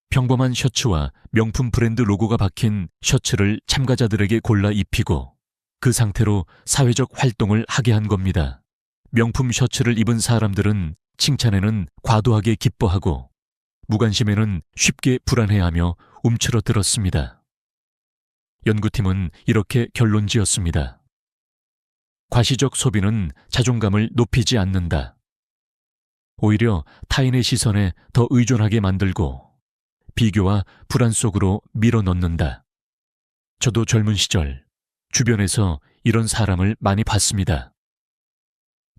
평범한 셔츠와 명품 브랜드 로고가 박힌 셔츠를 참가자들에게 골라 입히고 그 상태로 사회적 활동을 하게 한 겁니다. 명품 셔츠를 입은 사람들은 칭찬에는 과도하게 기뻐하고 무관심에는 쉽게 불안해하며 움츠러들었습니다. 연구팀은 이렇게 결론지었습니다. 과시적 소비는 자존감을 높이지 않는다. 오히려 타인의 시선에 더 의존하게 만들고 비교와 불안 속으로 밀어넣는다. 저도 젊은 시절 주변에서 이런 사람을 많이 봤습니다.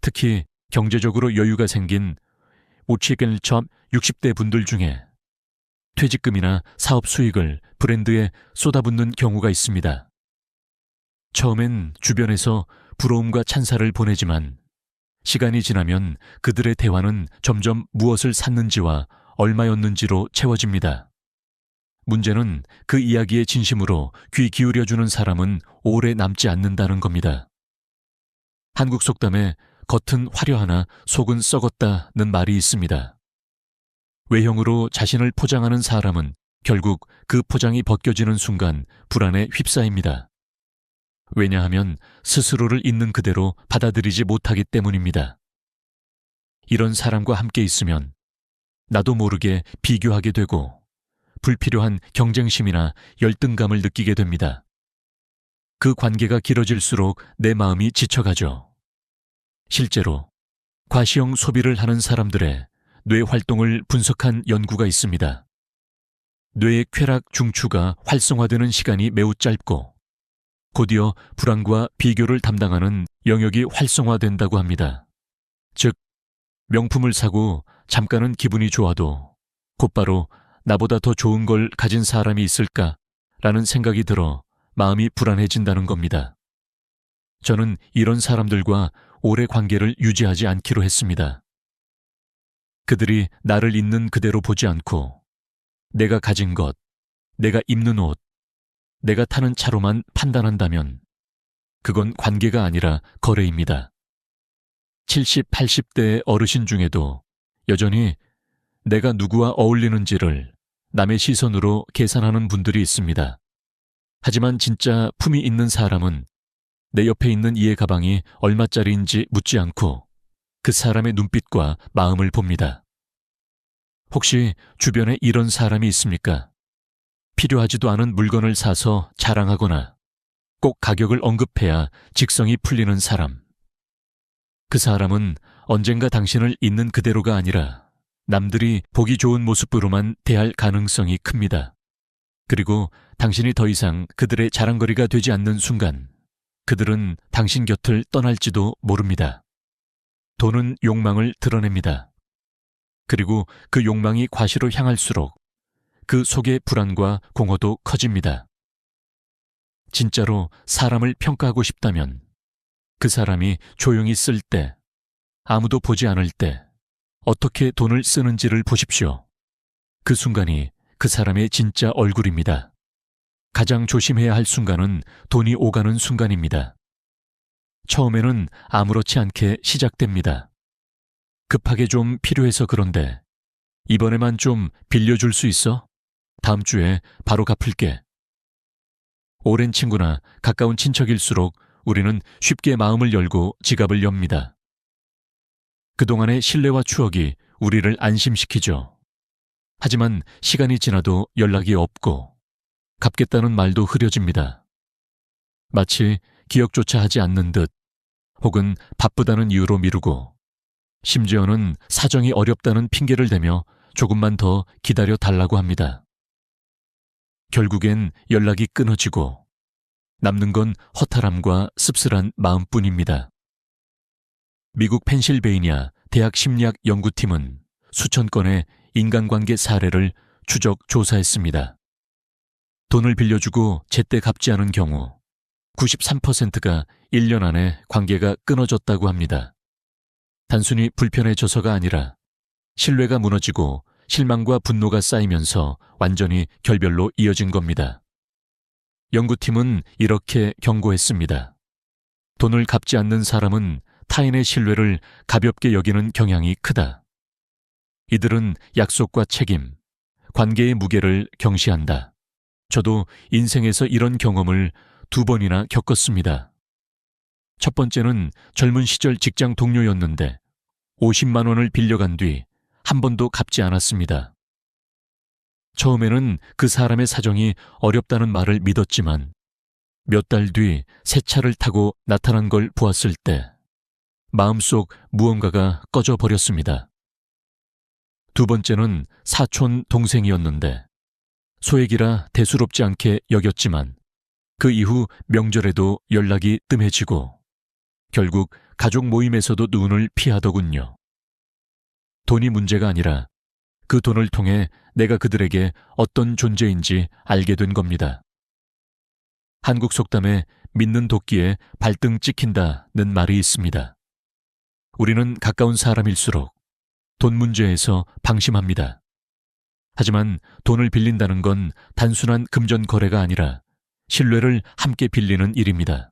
특히 경제적으로 여유가 생긴 오치겐첩 60대 분들 중에 퇴직금이나 사업 수익을 브랜드에 쏟아붓는 경우가 있습니다. 처음엔 주변에서 부러움과 찬사를 보내지만 시간이 지나면 그들의 대화는 점점 무엇을 샀는지와 얼마였는지로 채워집니다. 문제는 그 이야기에 진심으로 귀 기울여주는 사람은 오래 남지 않는다는 겁니다. 한국 속담에 겉은 화려하나 속은 썩었다는 말이 있습니다. 외형으로 자신을 포장하는 사람은 결국 그 포장이 벗겨지는 순간 불안에 휩싸입니다. 왜냐하면 스스로를 있는 그대로 받아들이지 못하기 때문입니다. 이런 사람과 함께 있으면 나도 모르게 비교하게 되고 불필요한 경쟁심이나 열등감을 느끼게 됩니다. 그 관계가 길어질수록 내 마음이 지쳐가죠. 실제로 과시형 소비를 하는 사람들의 뇌 활동을 분석한 연구가 있습니다. 뇌의 쾌락 중추가 활성화되는 시간이 매우 짧고 곧이어 불안과 비교를 담당하는 영역이 활성화된다고 합니다. 즉, 명품을 사고 잠깐은 기분이 좋아도 곧바로 나보다 더 좋은 걸 가진 사람이 있을까라는 생각이 들어 마음이 불안해진다는 겁니다. 저는 이런 사람들과 오래 관계를 유지하지 않기로 했습니다. 그들이 나를 있는 그대로 보지 않고 내가 가진 것, 내가 입는 옷, 내가 타는 차로만 판단한다면 그건 관계가 아니라 거래입니다. 70, 80대의 어르신 중에도 여전히 내가 누구와 어울리는지를 남의 시선으로 계산하는 분들이 있습니다. 하지만 진짜 품이 있는 사람은 내 옆에 있는 이의 가방이 얼마짜리인지 묻지 않고 그 사람의 눈빛과 마음을 봅니다. 혹시 주변에 이런 사람이 있습니까? 필요하지도 않은 물건을 사서 자랑하거나 꼭 가격을 언급해야 직성이 풀리는 사람. 그 사람은 언젠가 당신을 있는 그대로가 아니라 남들이 보기 좋은 모습으로만 대할 가능성이 큽니다. 그리고 당신이 더 이상 그들의 자랑거리가 되지 않는 순간 그들은 당신 곁을 떠날지도 모릅니다. 돈은 욕망을 드러냅니다. 그리고 그 욕망이 과시로 향할수록 그 속의 불안과 공허도 커집니다. 진짜로 사람을 평가하고 싶다면 그 사람이 조용히 쓸 때, 아무도 보지 않을 때 어떻게 돈을 쓰는지를 보십시오. 그 순간이 그 사람의 진짜 얼굴입니다. 가장 조심해야 할 순간은 돈이 오가는 순간입니다. 처음에는 아무렇지 않게 시작됩니다. 급하게 좀 필요해서 그런데 이번에만 좀 빌려줄 수 있어? 다음 주에 바로 갚을게. 오랜 친구나 가까운 친척일수록 우리는 쉽게 마음을 열고 지갑을 엽니다. 그동안의 신뢰와 추억이 우리를 안심시키죠. 하지만 시간이 지나도 연락이 없고 갚겠다는 말도 흐려집니다. 마치 기억조차 하지 않는 듯 혹은 바쁘다는 이유로 미루고 심지어는 사정이 어렵다는 핑계를 대며 조금만 더 기다려 달라고 합니다. 결국엔 연락이 끊어지고 남는 건 허탈함과 씁쓸한 마음뿐입니다. 미국 펜실베이니아 대학 심리학 연구팀은 수천 건의 인간관계 사례를 추적 조사했습니다. 돈을 빌려주고 제때 갚지 않은 경우 93%가 1년 안에 관계가 끊어졌다고 합니다. 단순히 불편해져서가 아니라 신뢰가 무너지고 실망과 분노가 쌓이면서 완전히 결별로 이어진 겁니다. 연구팀은 이렇게 경고했습니다. 돈을 갚지 않는 사람은 타인의 신뢰를 가볍게 여기는 경향이 크다. 이들은 약속과 책임, 관계의 무게를 경시한다. 저도 인생에서 이런 경험을 2번이나 겪었습니다. 첫 번째는 젊은 시절 직장 동료였는데 50만 원을 빌려간 뒤 한 번도 갚지 않았습니다. 처음에는 그 사람의 사정이 어렵다는 말을 믿었지만 몇 달 뒤 새 차를 타고 나타난 걸 보았을 때 마음속 무언가가 꺼져 버렸습니다. 두 번째는 사촌 동생이었는데 소액이라 대수롭지 않게 여겼지만 그 이후 명절에도 연락이 뜸해지고 결국 가족 모임에서도 눈을 피하더군요. 돈이 문제가 아니라 그 돈을 통해 내가 그들에게 어떤 존재인지 알게 된 겁니다. 한국 속담에 믿는 도끼에 발등 찍힌다는 말이 있습니다. 우리는 가까운 사람일수록 돈 문제에서 방심합니다. 하지만 돈을 빌린다는 건 단순한 금전 거래가 아니라 신뢰를 함께 빌리는 일입니다.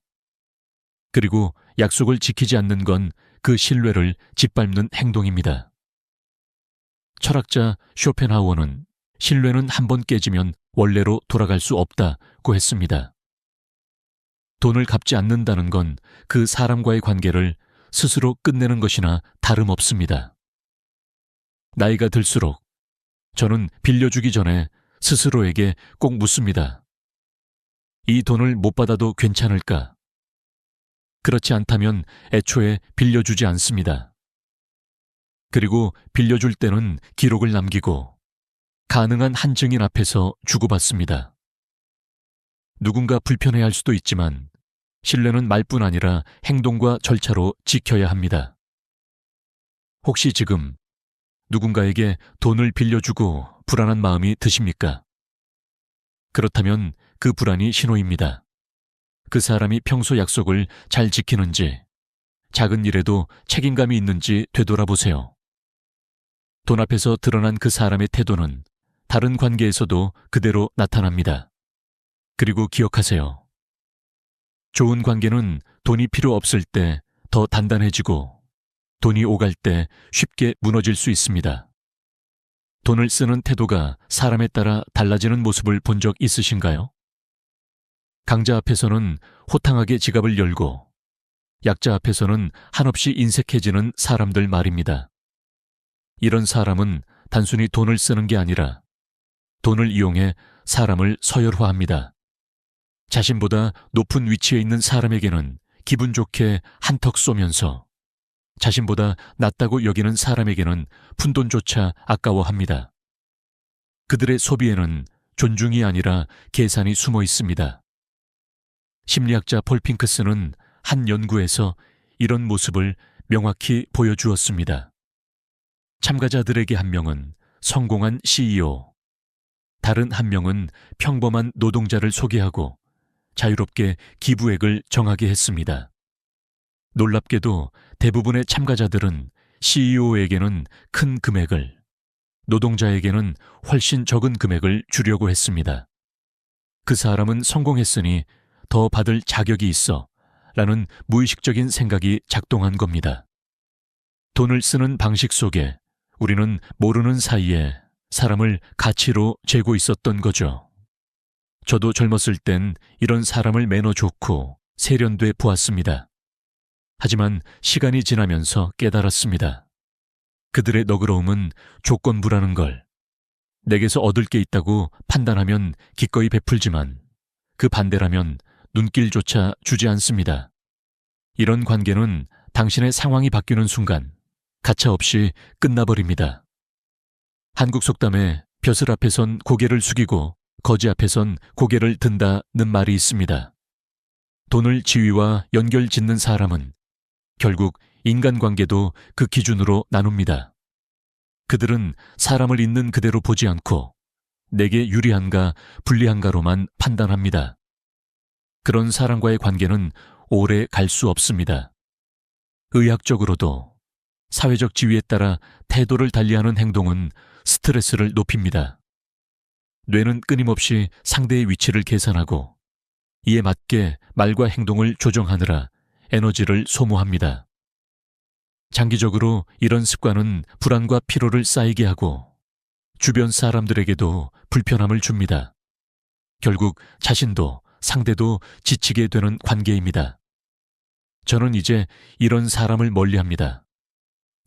그리고 약속을 지키지 않는 건 그 신뢰를 짓밟는 행동입니다. 철학자 쇼펜하우어는 신뢰는 한 번 깨지면 원래로 돌아갈 수 없다고 했습니다. 돈을 갚지 않는다는 건 그 사람과의 관계를 스스로 끝내는 것이나 다름없습니다. 나이가 들수록 저는 빌려주기 전에 스스로에게 꼭 묻습니다. 이 돈을 못 받아도 괜찮을까? 그렇지 않다면 애초에 빌려주지 않습니다. 그리고 빌려줄 때는 기록을 남기고 가능한 한 증인 앞에서 주고받습니다. 누군가 불편해할 수도 있지만 신뢰는 말뿐 아니라 행동과 절차로 지켜야 합니다. 혹시 지금 누군가에게 돈을 빌려주고 불안한 마음이 드십니까? 그렇다면 그 불안이 신호입니다. 그 사람이 평소 약속을 잘 지키는지, 작은 일에도 책임감이 있는지 되돌아보세요. 돈 앞에서 드러난 그 사람의 태도는 다른 관계에서도 그대로 나타납니다. 그리고 기억하세요. 좋은 관계는 돈이 필요 없을 때 더 단단해지고 돈이 오갈 때 쉽게 무너질 수 있습니다. 돈을 쓰는 태도가 사람에 따라 달라지는 모습을 본 적 있으신가요? 강자 앞에서는 호탕하게 지갑을 열고 약자 앞에서는 한없이 인색해지는 사람들 말입니다. 이런 사람은 단순히 돈을 쓰는 게 아니라 돈을 이용해 사람을 서열화합니다. 자신보다 높은 위치에 있는 사람에게는 기분 좋게 한턱 쏘면서 자신보다 낮다고 여기는 사람에게는 푼돈조차 아까워합니다. 그들의 소비에는 존중이 아니라 계산이 숨어 있습니다. 심리학자 폴 핑크스는 한 연구에서 이런 모습을 명확히 보여주었습니다. 참가자들에게 한 명은 성공한 CEO, 다른 한 명은 평범한 노동자를 소개하고 자유롭게 기부액을 정하게 했습니다. 놀랍게도 대부분의 참가자들은 CEO에게는 큰 금액을, 노동자에게는 훨씬 적은 금액을 주려고 했습니다. 그 사람은 성공했으니 더 받을 자격이 있어 라는 무의식적인 생각이 작동한 겁니다. 돈을 쓰는 방식 속에 우리는 모르는 사이에 사람을 가치로 재고 있었던 거죠. 저도 젊었을 땐 이런 사람을 매너 좋고 세련돼 보았습니다. 하지만 시간이 지나면서 깨달았습니다. 그들의 너그러움은 조건부라는 걸. 내게서 얻을 게 있다고 판단하면 기꺼이 베풀지만 그 반대라면 눈길조차 주지 않습니다. 이런 관계는 당신의 상황이 바뀌는 순간 가차없이 끝나버립니다. 한국 속담에 벼슬 앞에선 고개를 숙이고 거지 앞에선 고개를 든다는 말이 있습니다. 돈을 지위와 연결 짓는 사람은 결국 인간관계도 그 기준으로 나눕니다. 그들은 사람을 있는 그대로 보지 않고 내게 유리한가 불리한가로만 판단합니다. 그런 사람과의 관계는 오래 갈 수 없습니다. 의학적으로도 사회적 지위에 따라 태도를 달리하는 행동은 스트레스를 높입니다. 뇌는 끊임없이 상대의 위치를 계산하고 이에 맞게 말과 행동을 조정하느라 에너지를 소모합니다. 장기적으로 이런 습관은 불안과 피로를 쌓이게 하고 주변 사람들에게도 불편함을 줍니다. 결국 자신도 상대도 지치게 되는 관계입니다. 저는 이제 이런 사람을 멀리합니다.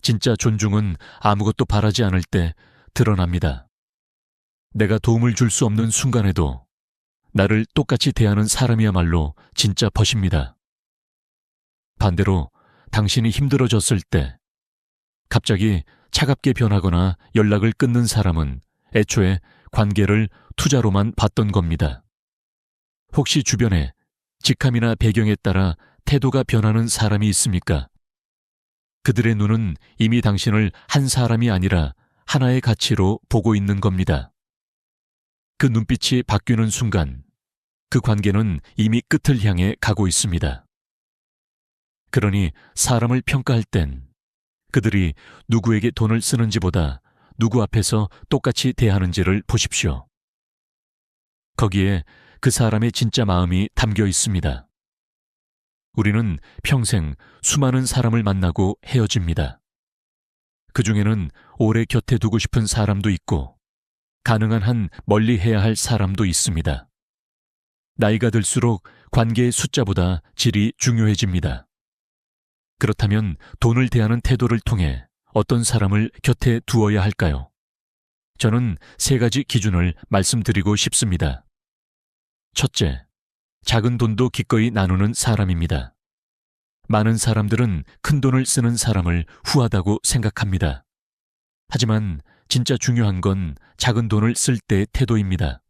진짜 존중은 아무것도 바라지 않을 때 드러납니다. 내가 도움을 줄 수 없는 순간에도 나를 똑같이 대하는 사람이야말로 진짜 벗입니다. 반대로 당신이 힘들어졌을 때 갑자기 차갑게 변하거나 연락을 끊는 사람은 애초에 관계를 투자로만 봤던 겁니다. 혹시 주변에 직함이나 배경에 따라 태도가 변하는 사람이 있습니까? 그들의 눈은 이미 당신을 한 사람이 아니라 하나의 가치로 보고 있는 겁니다. 그 눈빛이 바뀌는 순간 그 관계는 이미 끝을 향해 가고 있습니다. 그러니 사람을 평가할 땐 그들이 누구에게 돈을 쓰는지보다 누구 앞에서 똑같이 대하는지를 보십시오. 거기에 그 사람의 진짜 마음이 담겨 있습니다. 우리는 평생 수많은 사람을 만나고 헤어집니다. 그 중에는 오래 곁에 두고 싶은 사람도 있고 가능한 한 멀리 해야 할 사람도 있습니다. 나이가 들수록 관계의 숫자보다 질이 중요해집니다. 그렇다면 돈을 대하는 태도를 통해 어떤 사람을 곁에 두어야 할까요? 저는 3가지 기준을 말씀드리고 싶습니다. 첫째, 작은 돈도 기꺼이 나누는 사람입니다. 많은 사람들은 큰 돈을 쓰는 사람을 후하다고 생각합니다. 하지만 진짜 중요한 건 작은 돈을 쓸 때의 태도입니다.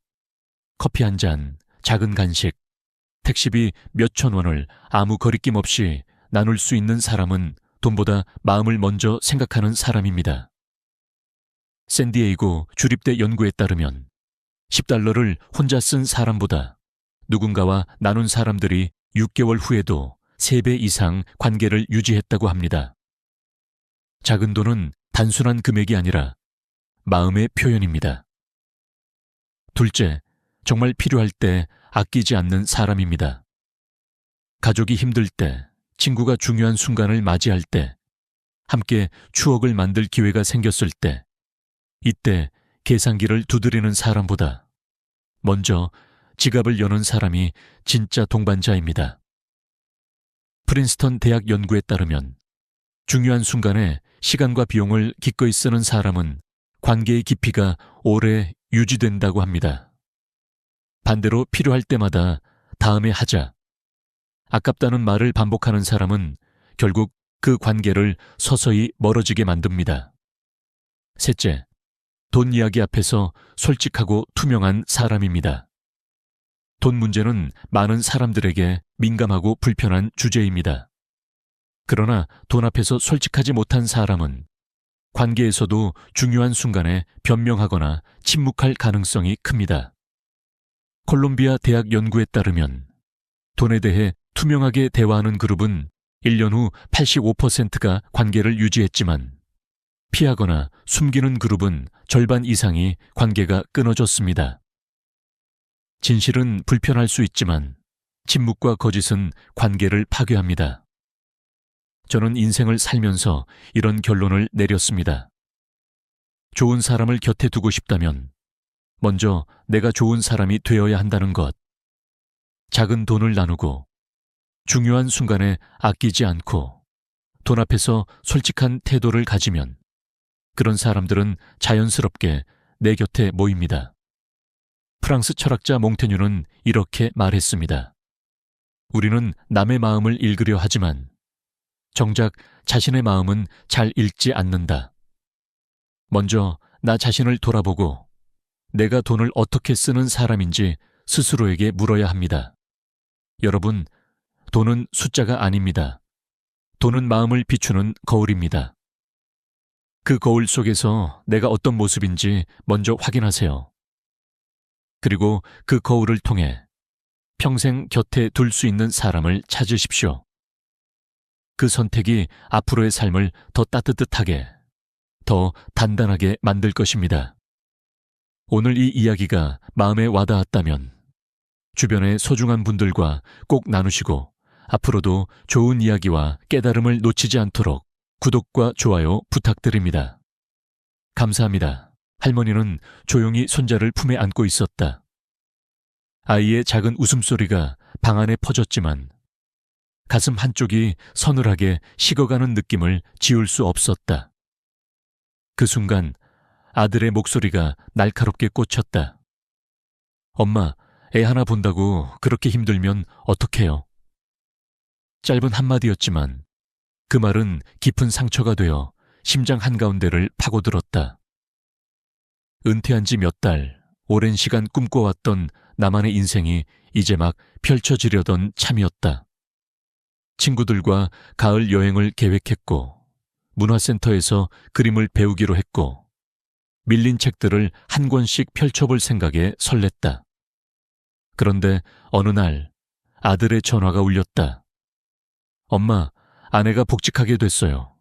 커피 한 잔, 작은 간식, 택시비 몇천 원을 아무 거리낌 없이 나눌 수 있는 사람은 돈보다 마음을 먼저 생각하는 사람입니다. 샌디에이고 주립대 연구에 따르면 $10를 혼자 쓴 사람보다 누군가와 나눈 사람들이 6개월 후에도 3배 이상 관계를 유지했다고 합니다. 작은 돈은 단순한 금액이 아니라 마음의 표현입니다. 둘째, 정말 필요할 때 아끼지 않는 사람입니다. 가족이 힘들 때, 친구가 중요한 순간을 맞이할 때, 함께 추억을 만들 기회가 생겼을 때, 이때 계산기를 두드리는 사람보다 먼저 지갑을 여는 사람이 진짜 동반자입니다. 프린스턴 대학 연구에 따르면 중요한 순간에 시간과 비용을 기꺼이 쓰는 사람은 관계의 깊이가 오래 유지된다고 합니다. 반대로 필요할 때마다 다음에 하자, 아깝다는 말을 반복하는 사람은 결국 그 관계를 서서히 멀어지게 만듭니다. 셋째, 돈 이야기 앞에서 솔직하고 투명한 사람입니다. 돈 문제는 많은 사람들에게 민감하고 불편한 주제입니다. 그러나 돈 앞에서 솔직하지 못한 사람은 관계에서도 중요한 순간에 변명하거나 침묵할 가능성이 큽니다. 콜롬비아 대학 연구에 따르면 돈에 대해 투명하게 대화하는 그룹은 1년 후 85%가 관계를 유지했지만 피하거나 숨기는 그룹은 절반 이상이 관계가 끊어졌습니다. 진실은 불편할 수 있지만 침묵과 거짓은 관계를 파괴합니다. 저는 인생을 살면서 이런 결론을 내렸습니다. 좋은 사람을 곁에 두고 싶다면 먼저 내가 좋은 사람이 되어야 한다는 것. 작은 돈을 나누고 중요한 순간에 아끼지 않고 돈 앞에서 솔직한 태도를 가지면 그런 사람들은 자연스럽게 내 곁에 모입니다. 프랑스 철학자 몽테뉴는 이렇게 말했습니다. 우리는 남의 마음을 읽으려 하지만 정작 자신의 마음은 잘 읽지 않는다. 먼저 나 자신을 돌아보고 내가 돈을 어떻게 쓰는 사람인지 스스로에게 물어야 합니다. 여러분, 돈은 숫자가 아닙니다. 돈은 마음을 비추는 거울입니다. 그 거울 속에서 내가 어떤 모습인지 먼저 확인하세요. 그리고 그 거울을 통해 평생 곁에 둘 수 있는 사람을 찾으십시오. 그 선택이 앞으로의 삶을 더 따뜻하게, 더 단단하게 만들 것입니다. 오늘 이 이야기가 마음에 와닿았다면 주변의 소중한 분들과 꼭 나누시고 앞으로도 좋은 이야기와 깨달음을 놓치지 않도록 구독과 좋아요 부탁드립니다. 감사합니다. 할머니는 조용히 손자를 품에 안고 있었다. 아이의 작은 웃음소리가 방 안에 퍼졌지만 가슴 한쪽이 서늘하게 식어가는 느낌을 지울 수 없었다. 그 순간 아들의 목소리가 날카롭게 꽂혔다. 엄마, 애 하나 본다고 그렇게 힘들면 어떡해요? 짧은 한마디였지만 그 말은 깊은 상처가 되어 심장 한가운데를 파고들었다. 은퇴한 지 몇 달, 오랜 시간 꿈꿔왔던 나만의 인생이 이제 막 펼쳐지려던 참이었다. 친구들과 가을 여행을 계획했고 문화센터에서 그림을 배우기로 했고 밀린 책들을 한 권씩 펼쳐볼 생각에 설렜다. 그런데 어느 날 아들의 전화가 울렸다. 엄마, 아내가 복직하게 됐어요.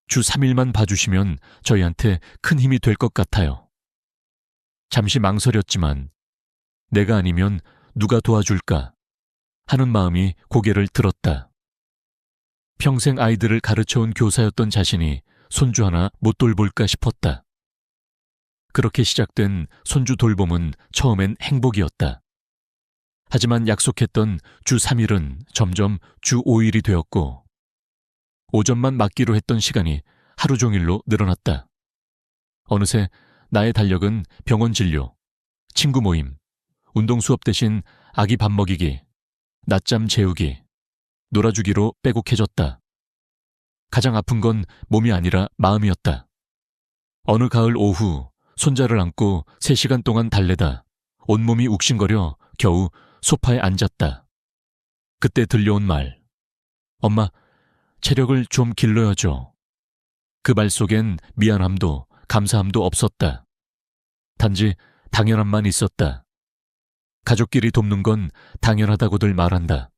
주 3일만 봐주시면 저희한테 큰 힘이 될 것 같아요. 잠시 망설였지만 내가 아니면 누가 도와줄까 하는 마음이 고개를 들었다. 평생 아이들을 가르쳐온 교사였던 자신이 손주 하나 못 돌볼까 싶었다. 그렇게 시작된 손주 돌봄은 처음엔 행복이었다. 하지만 약속했던 주 3일은 점점 주 5일이 되었고 오전만 맡기로 했던 시간이 하루 종일로 늘어났다. 어느새 나의 달력은 병원 진료, 친구 모임, 운동 수업 대신 아기 밥 먹이기, 낮잠 재우기, 놀아주기로 빼곡해졌다. 가장 아픈 건 몸이 아니라 마음이었다. 어느 가을 오후 손자를 안고 3시간 동안 달래다 온몸이 욱신거려 겨우 소파에 앉았다. 그때 들려온 말. 엄마, 체력을 좀 길러야죠. 그 말 속엔 미안함도 감사함도 없었다. 단지 당연함만 있었다. 가족끼리 돕는 건 당연하다고들 말한다.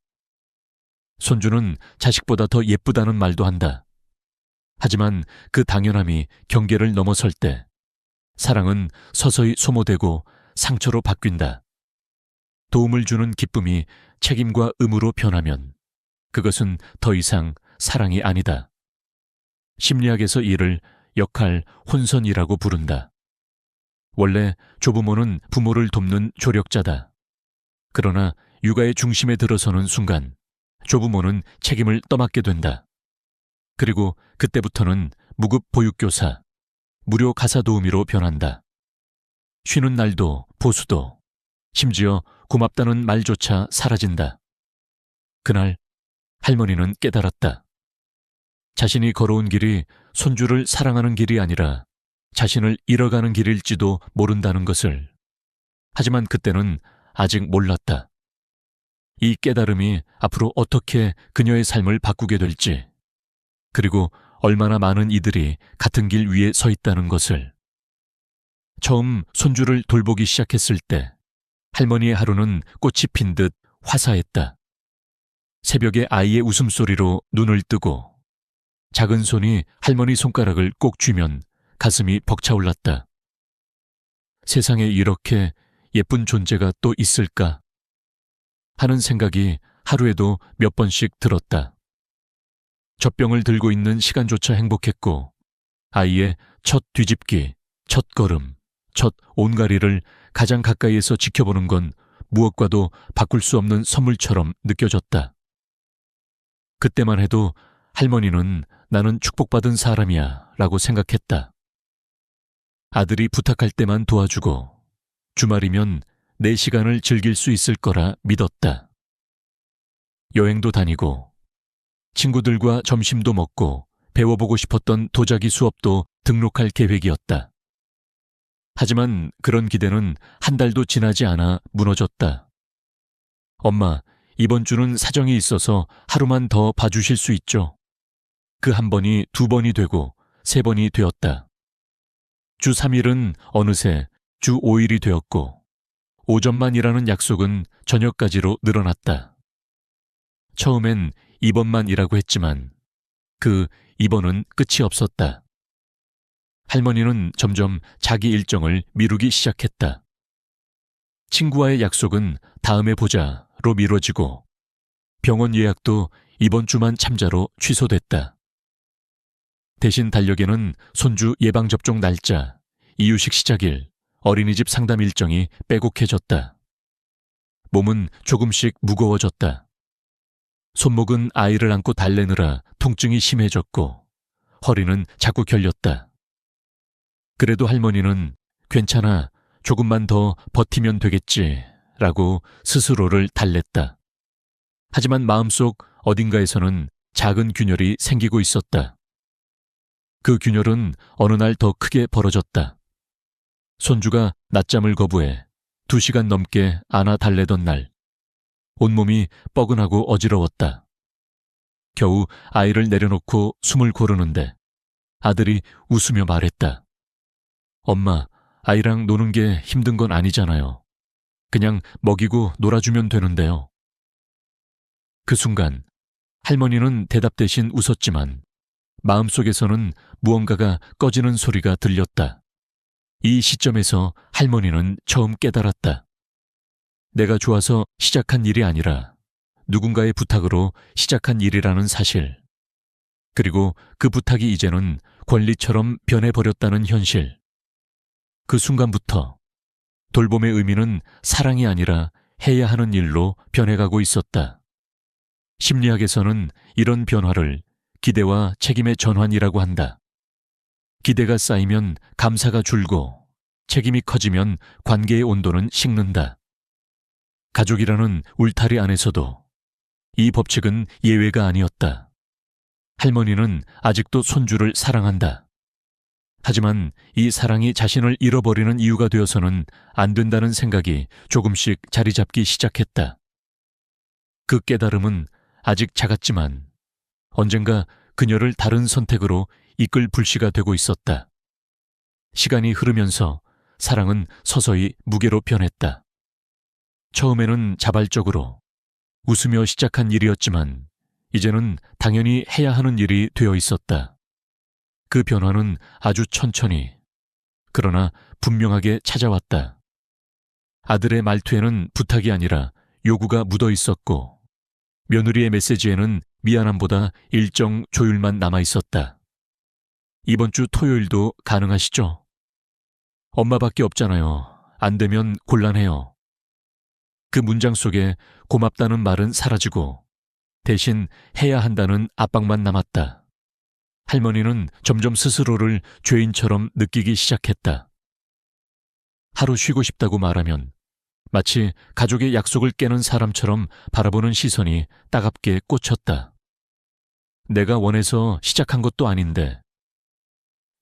손주는 자식보다 더 예쁘다는 말도 한다. 하지만 그 당연함이 경계를 넘어설 때 사랑은 서서히 소모되고 상처로 바뀐다. 도움을 주는 기쁨이 책임과 의무로 변하면 그것은 더 이상 사랑이 아니다. 심리학에서 이를 역할 혼선이라고 부른다. 원래 조부모는 부모를 돕는 조력자다. 그러나 육아의 중심에 들어서는 순간 조부모는 책임을 떠맡게 된다. 그리고 그때부터는 무급 보육교사, 무료 가사 도우미로 변한다. 쉬는 날도 보수도, 심지어 고맙다는 말조차 사라진다. 그날 할머니는 깨달았다. 자신이 걸어온 길이 손주를 사랑하는 길이 아니라 자신을 잃어가는 길일지도 모른다는 것을. 하지만 그때는 아직 몰랐다. 이 깨달음이 앞으로 어떻게 그녀의 삶을 바꾸게 될지, 그리고 얼마나 많은 이들이 같은 길 위에 서 있다는 것을. 처음 손주를 돌보기 시작했을 때 할머니의 하루는 꽃이 핀 듯 화사했다. 새벽에 아이의 웃음소리로 눈을 뜨고 작은 손이 할머니 손가락을 꼭 쥐면 가슴이 벅차올랐다. 세상에 이렇게 예쁜 존재가 또 있을까 하는 생각이 하루에도 몇 번씩 들었다. 젖병을 들고 있는 시간조차 행복했고 아이의 첫 뒤집기, 첫 걸음, 첫 온가리를 가장 가까이에서 지켜보는 건 무엇과도 바꿀 수 없는 선물처럼 느껴졌다. 그때만 해도 할머니는 나는 축복받은 사람이야 라고 생각했다. 아들이 부탁할 때만 도와주고 주말이면 내 시간을 즐길 수 있을 거라 믿었다. 여행도 다니고 친구들과 점심도 먹고 배워보고 싶었던 도자기 수업도 등록할 계획이었다. 하지만 그런 기대는 한 달도 지나지 않아 무너졌다. 엄마, 이번 주는 사정이 있어서 하루만 더 봐주실 수 있죠? 그 한 번이 두 번이 되고 세 번이 되었다. 주 3일은 어느새 주 5일이 되었고 오전만 일하는 약속은 저녁까지로 늘어났다. 처음엔 2번만 일하고 했지만 그 2번은 끝이 없었다. 할머니는 점점 자기 일정을 미루기 시작했다. 친구와의 약속은 다음에 보자로 미뤄지고 병원 예약도 이번 주만 참자로 취소됐다. 대신 달력에는 손주 예방접종 날짜, 이유식 시작일, 어린이집 상담 일정이 빼곡해졌다. 몸은 조금씩 무거워졌다. 손목은 아이를 안고 달래느라 통증이 심해졌고 허리는 자꾸 결렸다. 그래도 할머니는 괜찮아, 조금만 더 버티면 되겠지 라고 스스로를 달랬다. 하지만 마음속 어딘가에서는 작은 균열이 생기고 있었다. 그 균열은 어느 날 더 크게 벌어졌다. 손주가 낮잠을 거부해 2시간 넘게 안아 달래던 날, 온몸이 뻐근하고 어지러웠다. 겨우 아이를 내려놓고 숨을 고르는데 아들이 웃으며 말했다. 엄마, 아이랑 노는 게 힘든 건 아니잖아요. 그냥 먹이고 놀아주면 되는데요. 그 순간 할머니는 대답 대신 웃었지만 마음속에서는 무언가가 꺼지는 소리가 들렸다. 이 시점에서 할머니는 처음 깨달았다. 내가 좋아서 시작한 일이 아니라 누군가의 부탁으로 시작한 일이라는 사실. 그리고 그 부탁이 이제는 권리처럼 변해버렸다는 현실. 그 순간부터 돌봄의 의미는 사랑이 아니라 해야 하는 일로 변해가고 있었다. 심리학에서는 이런 변화를 기대와 책임의 전환이라고 한다. 기대가 쌓이면 감사가 줄고 책임이 커지면 관계의 온도는 식는다. 가족이라는 울타리 안에서도 이 법칙은 예외가 아니었다. 할머니는 아직도 손주를 사랑한다. 하지만 이 사랑이 자신을 잃어버리는 이유가 되어서는 안 된다는 생각이 조금씩 자리 잡기 시작했다. 그 깨달음은 아직 작았지만 언젠가 그녀를 다른 선택으로 이끌 불씨가 되고 있었다. 시간이 흐르면서 사랑은 서서히 무게로 변했다. 처음에는 자발적으로 웃으며 시작한 일이었지만 이제는 당연히 해야 하는 일이 되어 있었다. 그 변화는 아주 천천히, 그러나 분명하게 찾아왔다. 아들의 말투에는 부탁이 아니라 요구가 묻어 있었고 며느리의 메시지에는 미안함보다 일정 조율만 남아 있었다. 이번 주 토요일도 가능하시죠? 엄마밖에 없잖아요. 안 되면 곤란해요. 그 문장 속에 고맙다는 말은 사라지고 대신 해야 한다는 압박만 남았다. 할머니는 점점 스스로를 죄인처럼 느끼기 시작했다. 하루 쉬고 싶다고 말하면 마치 가족의 약속을 깨는 사람처럼 바라보는 시선이 따갑게 꽂혔다. 내가 원해서 시작한 것도 아닌데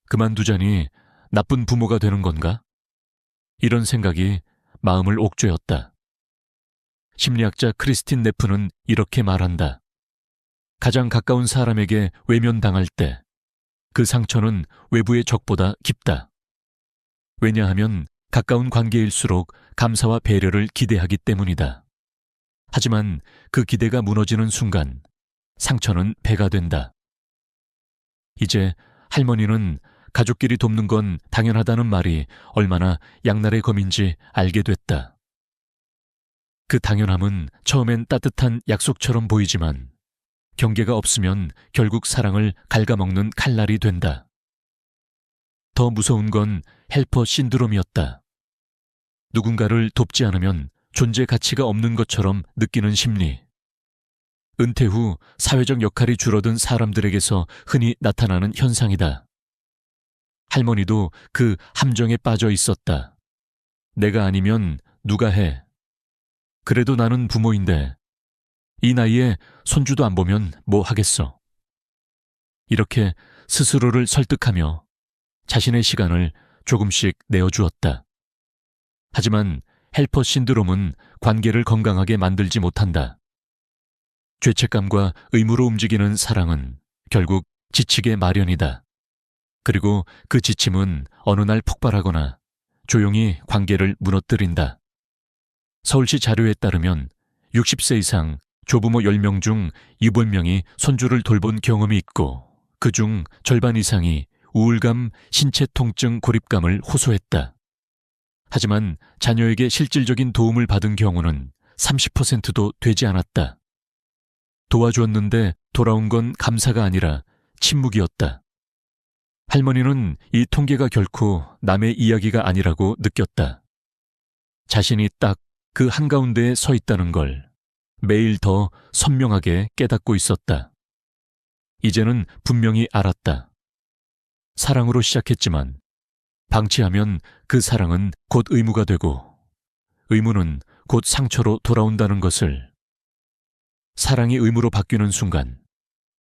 그만두자니 나쁜 부모가 되는 건가? 이런 생각이 마음을 옥죄었다. 심리학자 크리스틴 네프는 이렇게 말한다. 가장 가까운 사람에게 외면당할 때 그 상처는 외부의 적보다 깊다. 왜냐하면 가까운 관계일수록 감사와 배려를 기대하기 때문이다. 하지만 그 기대가 무너지는 순간 상처는 배가 된다. 이제 할머니는 가족끼리 돕는 건 당연하다는 말이 얼마나 양날의 검인지 알게 됐다. 그 당연함은 처음엔 따뜻한 약속처럼 보이지만 경계가 없으면 결국 사랑을 갉아먹는 칼날이 된다. 더 무서운 건 헬퍼 신드롬이었다. 누군가를 돕지 않으면 존재 가치가 없는 것처럼 느끼는 심리. 은퇴 후 사회적 역할이 줄어든 사람들에게서 흔히 나타나는 현상이다. 할머니도 그 함정에 빠져 있었다. 내가 아니면 누가 해. 그래도 나는 부모인데 이 나이에 손주도 안 보면 뭐 하겠어. 이렇게 스스로를 설득하며 자신의 시간을 조금씩 내어주었다. 하지만 헬퍼 신드롬은 관계를 건강하게 만들지 못한다. 죄책감과 의무로 움직이는 사랑은 결국 지치게 마련이다. 그리고 그 지침은 어느 날 폭발하거나 조용히 관계를 무너뜨린다. 서울시 자료에 따르면 60세 이상 조부모 10명 중 7명이 손주를 돌본 경험이 있고 그중 절반 이상이 우울감, 신체 통증, 고립감을 호소했다. 하지만 자녀에게 실질적인 도움을 받은 경우는 30%도 되지 않았다. 도와주었는데 돌아온 건 감사가 아니라 침묵이었다. 할머니는 이 통계가 결코 남의 이야기가 아니라고 느꼈다. 자신이 딱 그 한가운데에 서 있다는 걸 매일 더 선명하게 깨닫고 있었다. 이제는 분명히 알았다. 사랑으로 시작했지만 방치하면 그 사랑은 곧 의무가 되고 의무는 곧 상처로 돌아온다는 것을. 사랑이 의무로 바뀌는 순간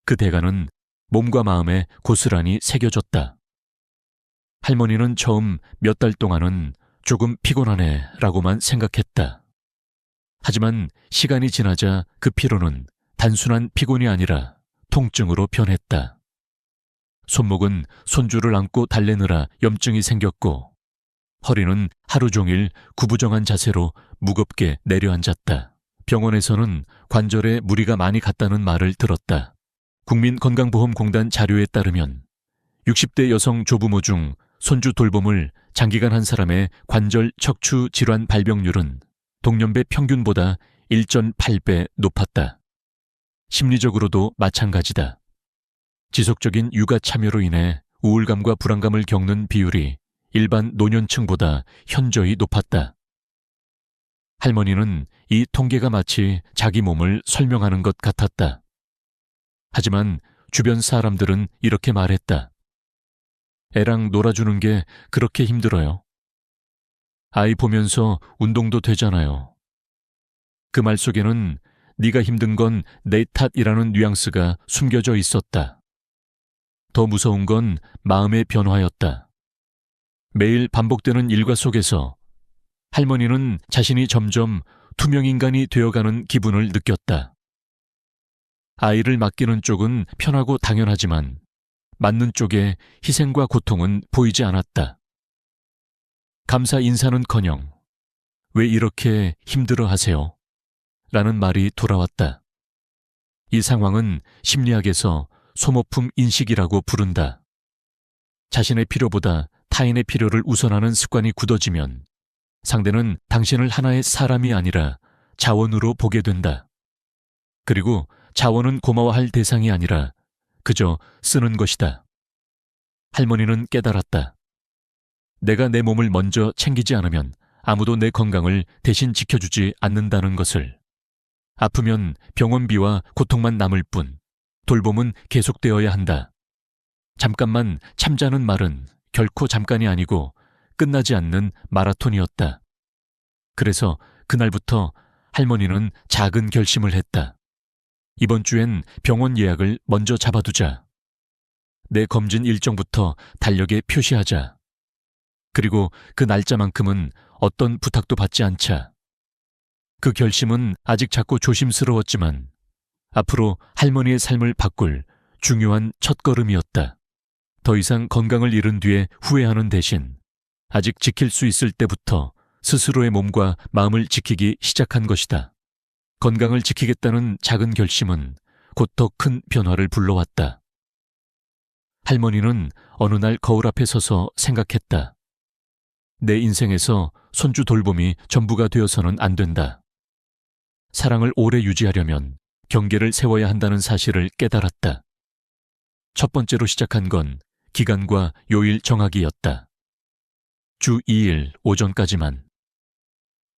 그 대가는 몸과 마음에 고스란히 새겨졌다. 할머니는 처음 몇 달 동안은 조금 피곤하네 라고만 생각했다. 하지만 시간이 지나자 그 피로는 단순한 피곤이 아니라 통증으로 변했다. 손목은 손주를 안고 달래느라 염증이 생겼고 허리는 하루 종일 구부정한 자세로 무겁게 내려앉았다. 병원에서는 관절에 무리가 많이 갔다는 말을 들었다. 국민건강보험공단 자료에 따르면 60대 여성 조부모 중 손주 돌봄을 장기간 한 사람의 관절 척추 질환 발병률은 동년배 평균보다 1.8배 높았다. 심리적으로도 마찬가지다. 지속적인 육아 참여로 인해 우울감과 불안감을 겪는 비율이 일반 노년층보다 현저히 높았다. 할머니는 이 통계가 마치 자기 몸을 설명하는 것 같았다. 하지만 주변 사람들은 이렇게 말했다. 애랑 놀아주는 게 그렇게 힘들어요. 아이 보면서 운동도 되잖아요. 그 말 속에는 네가 힘든 건 내 탓이라는 뉘앙스가 숨겨져 있었다. 더 무서운 건 마음의 변화였다. 매일 반복되는 일과 속에서 할머니는 자신이 점점 투명인간이 되어가는 기분을 느꼈다. 아이를 맡기는 쪽은 편하고 당연하지만 맡는 쪽에 희생과 고통은 보이지 않았다. 감사 인사는커녕 왜 이렇게 힘들어 하세요? 라는 말이 돌아왔다. 이 상황은 심리학에서 소모품 인식이라고 부른다. 자신의 필요보다 타인의 필요를 우선하는 습관이 굳어지면 상대는 당신을 하나의 사람이 아니라 자원으로 보게 된다. 그리고 자원은 고마워할 대상이 아니라 그저 쓰는 것이다. 할머니는 깨달았다. 내가 내 몸을 먼저 챙기지 않으면 아무도 내 건강을 대신 지켜주지 않는다는 것을. 아프면 병원비와 고통만 남을 뿐 돌봄은 계속되어야 한다. 잠깐만 참자는 말은 결코 잠깐이 아니고 끝나지 않는 마라톤이었다. 그래서 그날부터 할머니는 작은 결심을 했다. 이번 주엔 병원 예약을 먼저 잡아두자. 내 검진 일정부터 달력에 표시하자. 그리고 그 날짜만큼은 어떤 부탁도 받지 않자. 그 결심은 아직 작고 조심스러웠지만 앞으로 할머니의 삶을 바꿀 중요한 첫걸음이었다. 더 이상 건강을 잃은 뒤에 후회하는 대신 아직 지킬 수 있을 때부터 스스로의 몸과 마음을 지키기 시작한 것이다. 건강을 지키겠다는 작은 결심은 곧 더 큰 변화를 불러왔다. 할머니는 어느 날 거울 앞에 서서 생각했다. 내 인생에서 손주 돌봄이 전부가 되어서는 안 된다. 사랑을 오래 유지하려면 경계를 세워야 한다는 사실을 깨달았다. 첫 번째로 시작한 건 기간과 요일 정하기였다. 주 2일 오전까지만.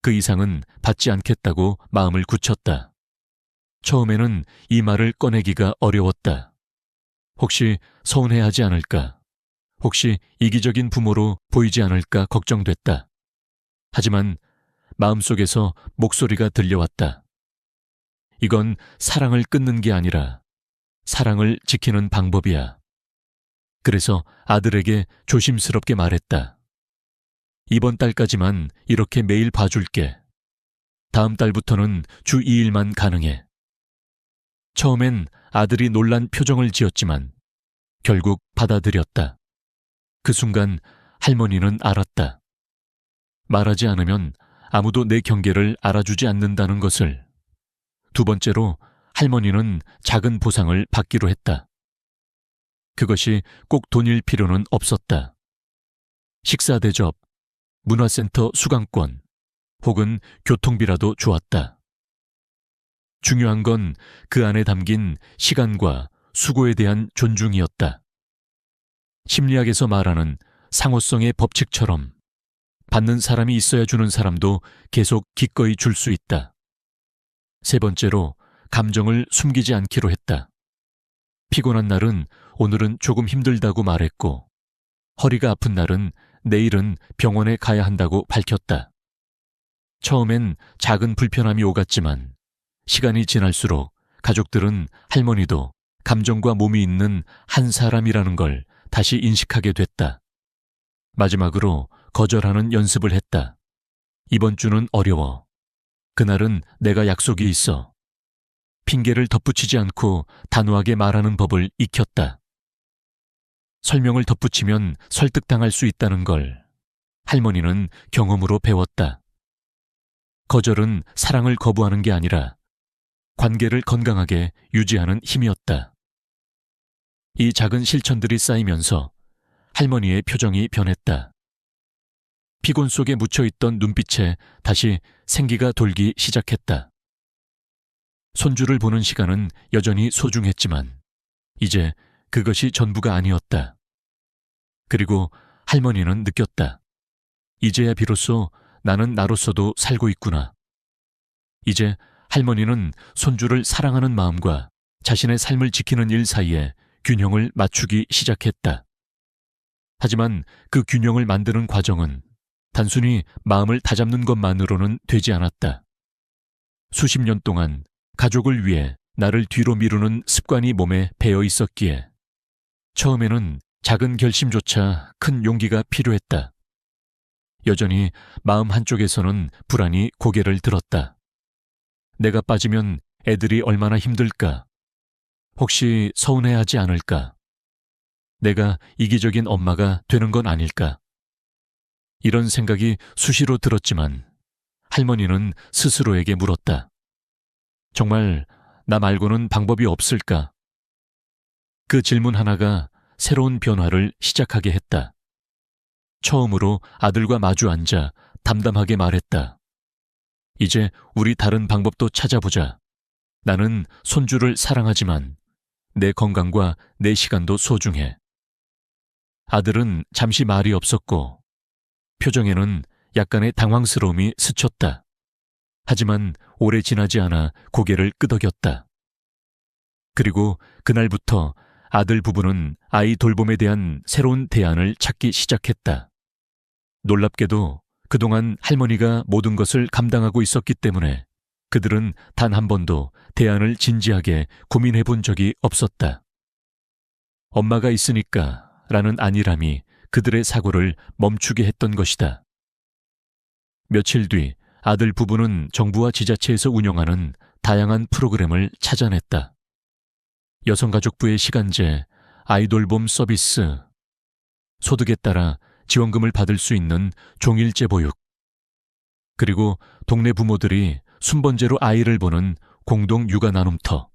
그 이상은 받지 않겠다고 마음을 굳혔다. 처음에는 이 말을 꺼내기가 어려웠다. 혹시 서운해하지 않을까? 혹시 이기적인 부모로 보이지 않을까 걱정됐다. 하지만 마음속에서 목소리가 들려왔다. 이건 사랑을 끊는 게 아니라 사랑을 지키는 방법이야. 그래서 아들에게 조심스럽게 말했다. 이번 달까지만 이렇게 매일 봐줄게. 다음 달부터는 주 2일만 가능해. 처음엔 아들이 놀란 표정을 지었지만 결국 받아들였다. 그 순간 할머니는 알았다. 말하지 않으면 아무도 내 경계를 알아주지 않는다는 것을. 두 번째로 할머니는 작은 보상을 받기로 했다. 그것이 꼭 돈일 필요는 없었다. 식사 대접, 문화센터 수강권, 혹은 교통비라도 좋았다. 중요한 건 그 안에 담긴 시간과 수고에 대한 존중이었다. 심리학에서 말하는 상호성의 법칙처럼 받는 사람이 있어야 주는 사람도 계속 기꺼이 줄 수 있다. 세 번째로 감정을 숨기지 않기로 했다. 피곤한 날은 오늘은 조금 힘들다고 말했고, 허리가 아픈 날은 내일은 병원에 가야 한다고 밝혔다. 처음엔 작은 불편함이 오갔지만 시간이 지날수록 가족들은 할머니도 감정과 몸이 있는 한 사람이라는 걸 다시 인식하게 됐다. 마지막으로 거절하는 연습을 했다. 이번 주는 어려워. 그날은 내가 약속이 있어. 핑계를 덧붙이지 않고 단호하게 말하는 법을 익혔다. 설명을 덧붙이면 설득당할 수 있다는 걸 할머니는 경험으로 배웠다. 거절은 사랑을 거부하는 게 아니라 관계를 건강하게 유지하는 힘이었다. 이 작은 실천들이 쌓이면서 할머니의 표정이 변했다. 피곤 속에 묻혀있던 눈빛에 다시 생기가 돌기 시작했다. 손주를 보는 시간은 여전히 소중했지만 이제 그것이 전부가 아니었다. 그리고 할머니는 느꼈다. 이제야 비로소 나는 나로서도 살고 있구나. 이제 할머니는 손주를 사랑하는 마음과 자신의 삶을 지키는 일 사이에 균형을 맞추기 시작했다. 하지만 그 균형을 만드는 과정은 단순히 마음을 다잡는 것만으로는 되지 않았다. 수십 년 동안 가족을 위해 나를 뒤로 미루는 습관이 몸에 배어 있었기에 처음에는 작은 결심조차 큰 용기가 필요했다. 여전히 마음 한쪽에서는 불안이 고개를 들었다. 내가 빠지면 애들이 얼마나 힘들까? 혹시 서운해하지 않을까? 내가 이기적인 엄마가 되는 건 아닐까? 이런 생각이 수시로 들었지만 할머니는 스스로에게 물었다. 정말 나 말고는 방법이 없을까? 그 질문 하나가 새로운 변화를 시작하게 했다. 처음으로 아들과 마주 앉아 담담하게 말했다. 이제 우리 다른 방법도 찾아보자. 나는 손주를 사랑하지만 내 건강과 내 시간도 소중해. 아들은 잠시 말이 없었고 표정에는 약간의 당황스러움이 스쳤다. 하지만 오래 지나지 않아 고개를 끄덕였다. 그리고 그날부터 아들 부부는 아이 돌봄에 대한 새로운 대안을 찾기 시작했다. 놀랍게도 그동안 할머니가 모든 것을 감당하고 있었기 때문에 그들은 단 한 번도 대안을 진지하게 고민해 본 적이 없었다. 엄마가 있으니까 라는 안일함이 그들의 사고를 멈추게 했던 것이다. 며칠 뒤 아들 부부는 정부와 지자체에서 운영하는 다양한 프로그램을 찾아냈다. 여성가족부의 시간제, 아이돌봄 서비스, 소득에 따라 지원금을 받을 수 있는 종일제 보육, 그리고 동네 부모들이 순번제로 아이를 보는 공동 육아 나눔터,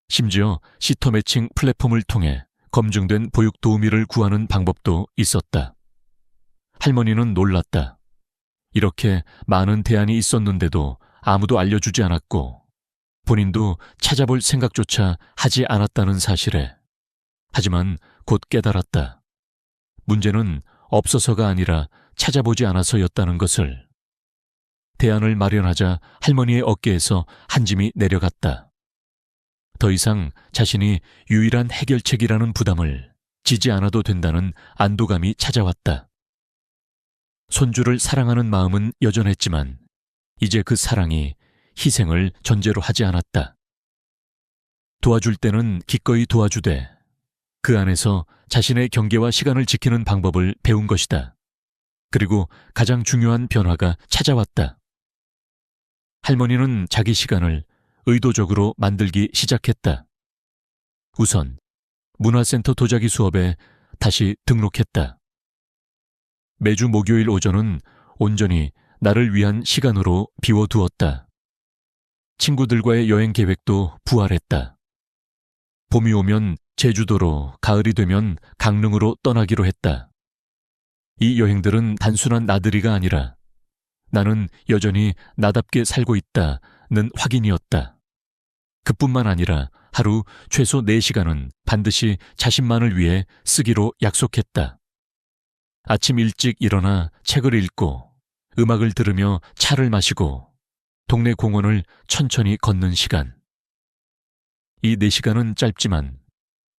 심지어 시터 매칭 플랫폼을 통해 검증된 보육 도우미를 구하는 방법도 있었다. 할머니는 놀랐다. 이렇게 많은 대안이 있었는데도 아무도 알려주지 않았고 본인도 찾아볼 생각조차 하지 않았다는 사실에. 하지만 곧 깨달았다. 문제는 없어서가 아니라 찾아보지 않아서였다는 것을. 대안을 마련하자 할머니의 어깨에서 한 짐이 내려갔다. 더 이상 자신이 유일한 해결책이라는 부담을 지지 않아도 된다는 안도감이 찾아왔다. 손주를 사랑하는 마음은 여전했지만 이제 그 사랑이 희생을 전제로 하지 않았다. 도와줄 때는 기꺼이 도와주되 그 안에서 자신의 경계와 시간을 지키는 방법을 배운 것이다. 그리고 가장 중요한 변화가 찾아왔다. 할머니는 자기 시간을 의도적으로 만들기 시작했다. 우선 문화센터 도자기 수업에 다시 등록했다. 매주 목요일 오전은 온전히 나를 위한 시간으로 비워두었다. 친구들과의 여행 계획도 부활했다. 봄이 오면 제주도로, 가을이 되면 강릉으로 떠나기로 했다. 이 여행들은 단순한 나들이가 아니라 나는 여전히 나답게 살고 있다는 확인이었다. 그뿐만 아니라 하루 최소 4시간은 반드시 자신만을 위해 쓰기로 약속했다. 아침 일찍 일어나 책을 읽고 음악을 들으며 차를 마시고 동네 공원을 천천히 걷는 시간. 이 4시간은 짧지만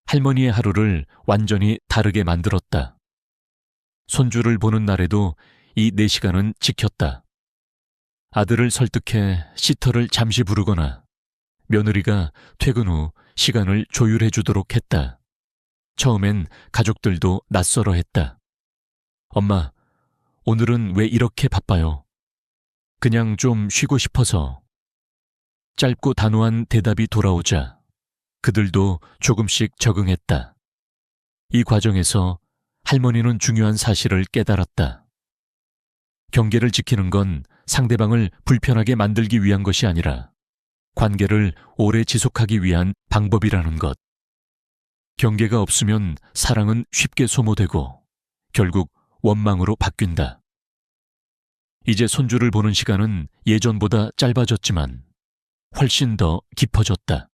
할머니의 하루를 완전히 다르게 만들었다. 손주를 보는 날에도 이 4시간은 지켰다. 아들을 설득해 시터를 잠시 부르거나 며느리가 퇴근 후 시간을 조율해 주도록 했다. 처음엔 가족들도 낯설어 했다. 엄마, 오늘은 왜 이렇게 바빠요? 그냥 좀 쉬고 싶어서. 짧고 단호한 대답이 돌아오자 그들도 조금씩 적응했다. 이 과정에서 할머니는 중요한 사실을 깨달았다. 경계를 지키는 건 상대방을 불편하게 만들기 위한 것이 아니라 관계를 오래 지속하기 위한 방법이라는 것. 경계가 없으면 사랑은 쉽게 소모되고 결국 원망으로 바뀐다. 이제 손주를 보는 시간은 예전보다 짧아졌지만 훨씬 더 깊어졌다.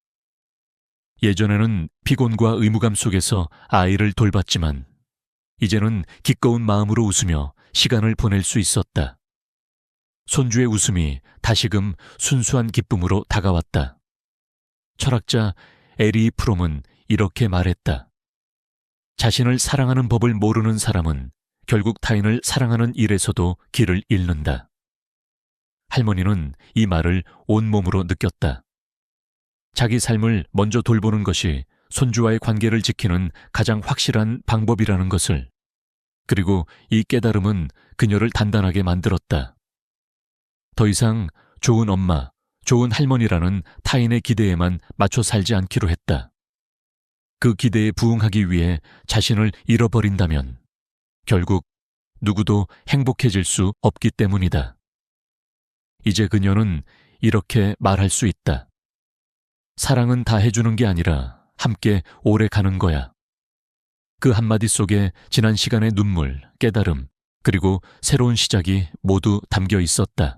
예전에는 피곤과 의무감 속에서 아이를 돌봤지만 이제는 기꺼운 마음으로 웃으며 시간을 보낼 수 있었다. 손주의 웃음이 다시금 순수한 기쁨으로 다가왔다. 철학자 에리 프롬은 이렇게 말했다. 자신을 사랑하는 법을 모르는 사람은 결국 타인을 사랑하는 일에서도 길을 잃는다. 할머니는 이 말을 온몸으로 느꼈다. 자기 삶을 먼저 돌보는 것이 손주와의 관계를 지키는 가장 확실한 방법이라는 것을. 그리고 이 깨달음은 그녀를 단단하게 만들었다. 더 이상 좋은 엄마, 좋은 할머니라는 타인의 기대에만 맞춰 살지 않기로 했다. 그 기대에 부응하기 위해 자신을 잃어버린다면 결국 누구도 행복해질 수 없기 때문이다. 이제 그녀는 이렇게 말할 수 있다. 사랑은 다 해주는 게 아니라 함께 오래 가는 거야. 그 한마디 속에 지난 시간의 눈물, 깨달음, 그리고 새로운 시작이 모두 담겨 있었다.